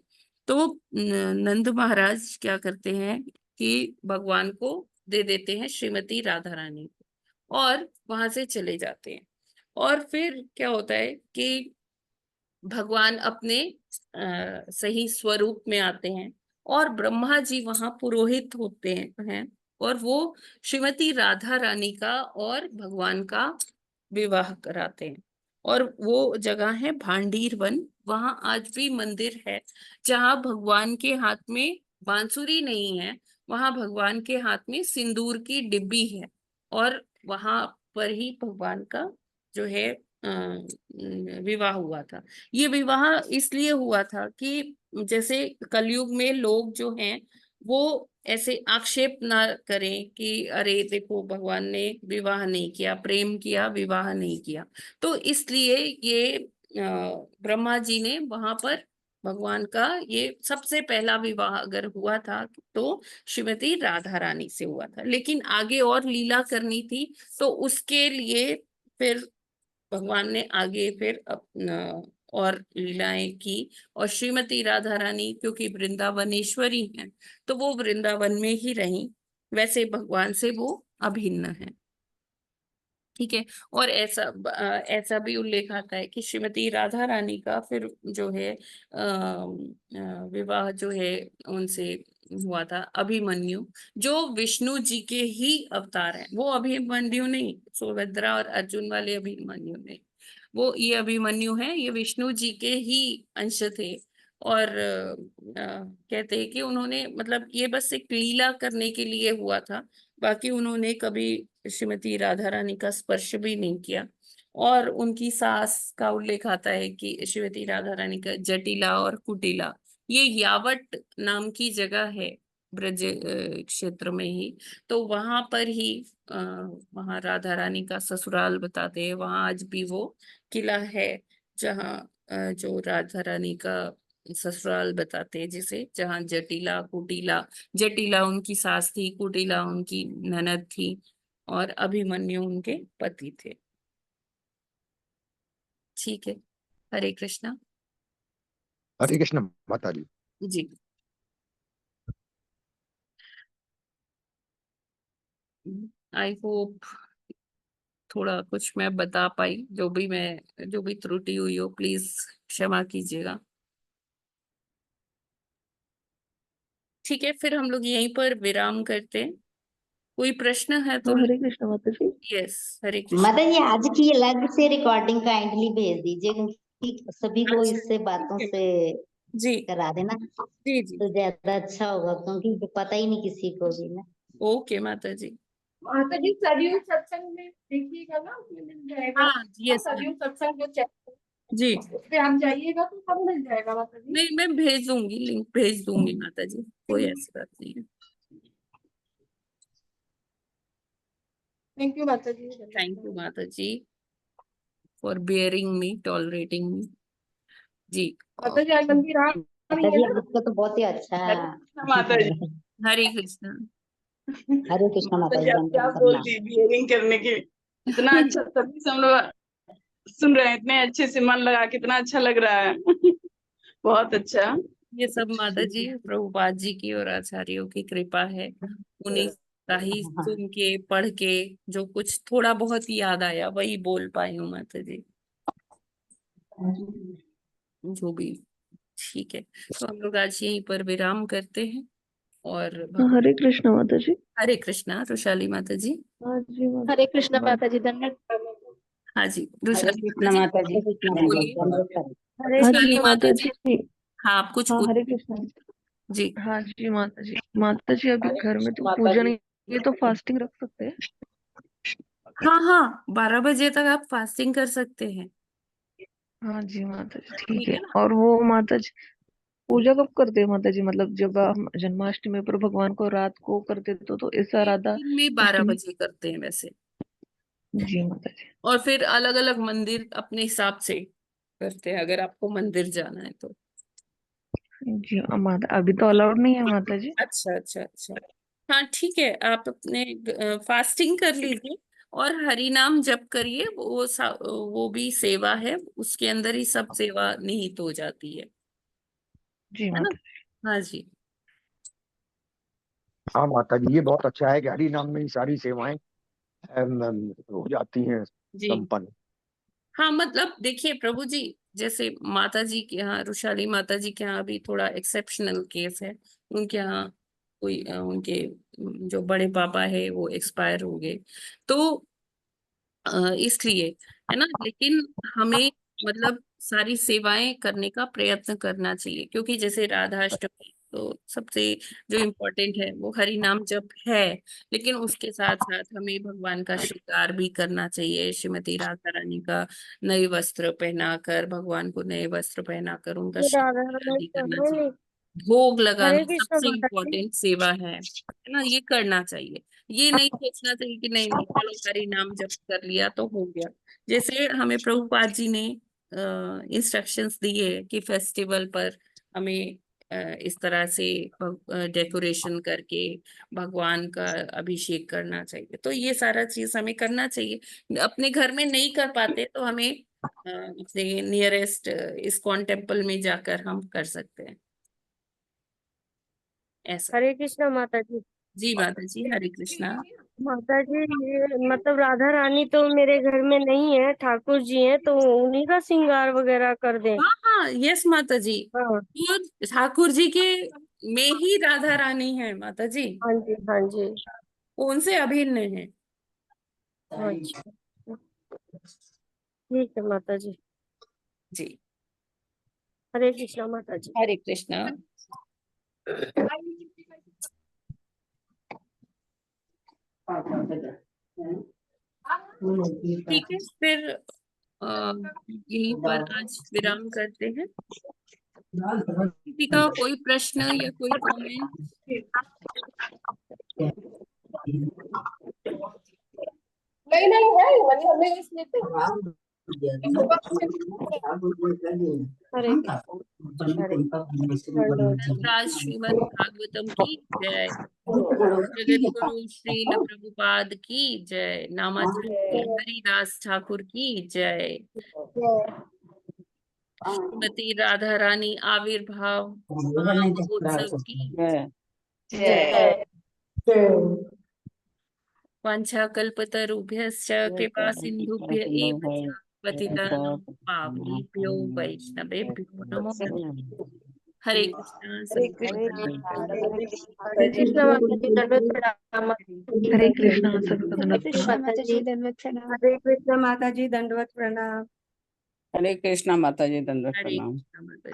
Speaker 3: तो नंद महाराज क्या करते हैं कि भगवान को दे देते हैं श्रीमती राधा रानी को, और वहां से चले जाते हैं। और फिर क्या होता है कि भगवान अपने सही स्वरूप में आते हैं, और ब्रह्मा जी वहां पुरोहित होते हैं, और वो श्रीमती राधा रानी का और भगवान का विवाह कराते हैं। और वो जगह है भांडीर वन। वहां आज भी मंदिर है जहां भगवान के हाथ में बांसुरी नहीं है, वहां भगवान के हाथ में सिंदूर की डिब्बी है, और वहां पर ही भगवान का जो है विवाह हुआ था। ये विवाह इसलिए हुआ था कि जैसे कलयुग में लोग जो हैं वो ऐसे आक्षेप ना करें कि अरे देखो, भगवान ने विवाह नहीं किया, प्रेम किया, विवाह नहीं किया। तो इसलिए ये ब्रह्मा जी ने वहां पर भगवान का ये सबसे पहला विवाह अगर हुआ था तो श्रीमती राधा रानी से हुआ था। लेकिन आगे और लीला करनी थी, तो उसके लिए फिर भगवान ने आगे फिर अपना और लीलाएं की, और श्रीमती राधा रानी क्योंकि वृंदावनेश्वरी हैं, तो वो वृंदावन में ही रही, वैसे भगवान से वो अभिन्न है। ठीक है। और ऐसा भी उल्लेख आता है कि श्रीमती राधा रानी का फिर जो है विवाह जो है उनसे हुआ था अभिमन्यु, जो विष्णु जी के ही अवतार हैं। वो अभिमन्यु नहीं, सुभद्रा और अर्जुन वाले अभिमन्यु नहीं, वो ये अभिमन्यु है, ये विष्णु जी के ही अंश थे। और कहते हैं कि उन्होंने मतलब ये बस एक लीला करने के लिए हुआ था, बाकी उन्होंने कभी श्रीमती राधा रानी का स्पर्श भी नहीं किया। और उनकी सास का उल्लेख आता है कि श्रीमती राधा रानी का जटिला और कुटिला, ये यावट नाम की जगह है ब्रज क्षेत्र में ही, तो वहां पर ही वहां राधा रानी का ससुराल बताते हैं। वहां आज भी वो किला है जहाँ जो राधा रानी का ससुराल बताते हैं, जिसे जहाँ जटिला कुटिला, जटिला उनकी सास थी, कुटिला उनकी ननद थी, और अभिमन्यु उनके पति थे। ठीक है। हरे कृष्णा।
Speaker 6: हरे कृष्ण माता जी।
Speaker 3: जी। आई होप थोड़ा कुछ मैं बता पाई, जो भी त्रुटि हुई हो प्लीज क्षमा कीजिएगा। ठीक है, फिर हम लोग यहीं पर विराम करते हैं। कोई प्रश्न है तो
Speaker 9: हरे कृष्ण माता जी।
Speaker 3: यस, हरे कृष्ण।
Speaker 5: माता जी आज की अलग से रिकॉर्डिंग काइंडली भेज दीजिए, क्योंकि सभी को
Speaker 3: अच्छा,
Speaker 5: इससे बातों
Speaker 3: ठीक
Speaker 5: से
Speaker 3: है। जी
Speaker 5: करा देना
Speaker 3: जी जी,
Speaker 5: तो ज्यादा अच्छा होगा, क्योंकि पता ही नहीं किसी को भी ना।
Speaker 3: ओके माता जी।
Speaker 2: माता जी सरयू सत्संग में देखिएगा ना, उसमें मिल जाएगा।
Speaker 3: हाँ यस
Speaker 2: सरयू सत्संग जो चैनल
Speaker 3: जी।
Speaker 2: उस पे आप जाइएगा तो सब मिल जाएगा माता जी।
Speaker 3: नहीं, मैं भेज दूंगी, लिंक भेज दूंगी माता जी, कोई ऐसी बात नहीं है।
Speaker 2: थैंक यू माता जी।
Speaker 3: थैंक यू माता जी फॉर बियरिंग मी, टॉलरेटिंग मी। जी
Speaker 2: माता जी आज मंदिर आ रही
Speaker 5: माता
Speaker 2: है
Speaker 5: जी
Speaker 2: ना?
Speaker 5: आपको तो बहुत ही अच्छा
Speaker 8: माता जी।
Speaker 3: हरे कृष्णा।
Speaker 5: हरे कृष्णा
Speaker 8: माता
Speaker 5: माता
Speaker 8: जी
Speaker 5: जी,
Speaker 8: आप
Speaker 5: दंड
Speaker 8: क्या
Speaker 5: प्रणाम।
Speaker 8: बोलती बियरिंग करने की, इतना अच्छा तभी से हम लोग सुन रहे हैं, इतने अच्छे से मन लगा, कितना अच्छा लग रहा है। बहुत अच्छा।
Speaker 3: ये सब माता जी प्रभुपाद जी की और आचार्यों की कृपा है। उन्हीं का ही सुन के पढ़ के जो कुछ थोड़ा बहुत याद आया वही बोल पाई हूँ माता जी, जो भी। ठीक है, तो हम लोग आज यहीं पर विराम करते हैं और
Speaker 12: हरे कृष्णा माता जी।
Speaker 3: हरे कृष्णा। रुशाली माता जी।
Speaker 12: हाँ जी माता
Speaker 2: हरे कृष्णा माता जी, धन्यवाद।
Speaker 3: हाँ जी
Speaker 5: हरे
Speaker 3: रुशाली
Speaker 5: कृष्णा
Speaker 3: माता जी।
Speaker 5: माता जी,
Speaker 3: बोलिए
Speaker 10: हरे
Speaker 12: हाँ
Speaker 3: रुशाली
Speaker 12: जी
Speaker 10: कृष्णा
Speaker 3: माता
Speaker 12: माता
Speaker 3: जी।
Speaker 12: जी।
Speaker 3: हाँ आप कुछ
Speaker 12: हाँ
Speaker 3: बोल।
Speaker 12: हरे कृष्णा।
Speaker 3: जी
Speaker 12: हाँ जी माता जी। माता जी अभी घर में तो पूजा नहीं, ये तो फास्टिंग रख सकते हैं।
Speaker 3: हाँ हाँ, 12 बजे तक आप फास्टिंग कर सकते हैं।
Speaker 12: हाँ जी माता जी, ठीक
Speaker 3: ठीक
Speaker 12: है।
Speaker 3: है ना।
Speaker 12: और वो माता जी पूजा कब करते हैं माता जी? मतलब जब हम जन्माष्टमी पर भगवान को रात को करते तो इस राधा
Speaker 3: दिन में 12
Speaker 12: अष्टमी।
Speaker 3: बजे करते हैं वैसे,
Speaker 12: जी माता जी।
Speaker 3: और फिर अलग अलग मंदिर अपने हिसाब से करते हैं, अगर आपको मंदिर जाना है तो।
Speaker 12: जी माता, अभी तो अलाउड नहीं है माता जी।
Speaker 3: अच्छा अच्छा अच्छा। हाँ ठीक है, आप अपने फास्टिंग कर लीजिए और हरि नाम जप करिए। वो भी सेवा है, उसके अंदर ही सब सेवा निहित हो जाती
Speaker 12: जी
Speaker 3: है ना।
Speaker 12: माता
Speaker 3: हाँ जी।
Speaker 6: हाँ माता जी, ये बहुत अच्छा है कि हरि नाम में ही सारी सेवाएं हो जाती हैं
Speaker 3: जी
Speaker 6: संपन्न।
Speaker 3: हाँ, मतलब देखिए प्रभु जी, जैसे माता जी के यहाँ, रुशाली माता जी के यहाँ अभी थोड़ा एक्सेप्शनल केस है। उनके यहाँ कोई उनके जो बड़े पापा है वो एक्सपायर हो गए, तो इसलिए, है ना। लेकिन हमें मतलब सारी सेवाएं करने का प्रयत्न करना चाहिए, क्योंकि जैसे राधाष्टमी तो सबसे जो इम्पोर्टेंट है वो हरि नाम जप है। लेकिन उसके साथ साथ हमें भगवान का श्रृंगार भी करना चाहिए। श्रीमती राधा रानी का नए वस्त्र पहनाकर, भगवान को नए वस्त्र पहनाकर उनका
Speaker 11: राधा
Speaker 3: श्रृंगार
Speaker 11: रमण
Speaker 3: भी करना
Speaker 11: नहीं,
Speaker 3: चाहिए। भोग लगाना
Speaker 11: हरे कृष्ण
Speaker 3: सबसे
Speaker 11: माता जी।
Speaker 3: इम्पोर्टेंट सेवा है ना, ये करना चाहिए। ये नहीं सोचना चाहिए कि नहीं नहीं चलो हरि नाम जप कर लिया तो हो गया। जैसे हमें प्रभुपाद जी ने इंस्ट्रक्शंस दिए कि फेस्टिवल पर हमें इस तरह से डेकोरेशन करके भगवान का अभिषेक करना चाहिए, तो ये सारा चीज हमें करना चाहिए। अपने घर में नहीं कर पाते तो हमें अपने नियरेस्ट इस्कॉन टेम्पल में जाकर हम कर सकते हैं ऐसा।
Speaker 11: हरे कृष्णा माता जी।
Speaker 3: जी माता जी, हरे कृष्णा।
Speaker 11: माता जी ये मतलब राधा रानी तो मेरे घर में नहीं है, ठाकुर जी हैं, तो उन्हीं का श्रृंगार वगैरह कर दें।
Speaker 3: हाँ हाँ, यस माता जी,
Speaker 11: हाँ
Speaker 3: वो ठाकुर जी के में ही राधा रानी है माता जी,
Speaker 11: हाँ जी हाँ जी।
Speaker 3: वो उनसे अभिन्न है।
Speaker 11: अच्छा ठीक है माता जी।
Speaker 3: जी
Speaker 11: हरे कृष्णा माता जी।
Speaker 3: हरे कृष्णा। ठीक है, फिर यहीं पर आज विराम करते हैं। किसी का कोई प्रश्न या कोई कमेंट?
Speaker 2: नहीं नहीं है, मतलब हमें इस लेते हैं। हरे
Speaker 3: राज श्रीमद् भागवतम की जय। जगत गुरु श्रील प्रभुपाद की जय। नामाचार्य हरिदास ठाकुर की जय। श्रीमती राधा रानी आविर्भाव महोत्सव की
Speaker 8: जय।
Speaker 3: वांछा कल्पतरुभ्यश्च कृपा सिंधुभ्य एव च पतितानां पावनेभ्यो वैष्णवेभ्यो नमो नमः। हरे कृष्णा
Speaker 2: हरे
Speaker 3: सबको
Speaker 2: कृष्णा।
Speaker 3: धन्यवाद।
Speaker 11: हरे कृष्णा माता जी, दंडवत प्रणाम।
Speaker 12: हरे कृष्णा सबको
Speaker 2: हरे
Speaker 12: धन्यवाद।
Speaker 2: कृष्णा माता जी, धन्यवाद प्रणाम।
Speaker 11: हरे कृष्णा माता जी, दंडवत प्रणाम।
Speaker 8: हरे कृष्णा माता जी, दंडवत
Speaker 3: हरे
Speaker 8: प्रणाम।
Speaker 3: कृष्णा माता जी।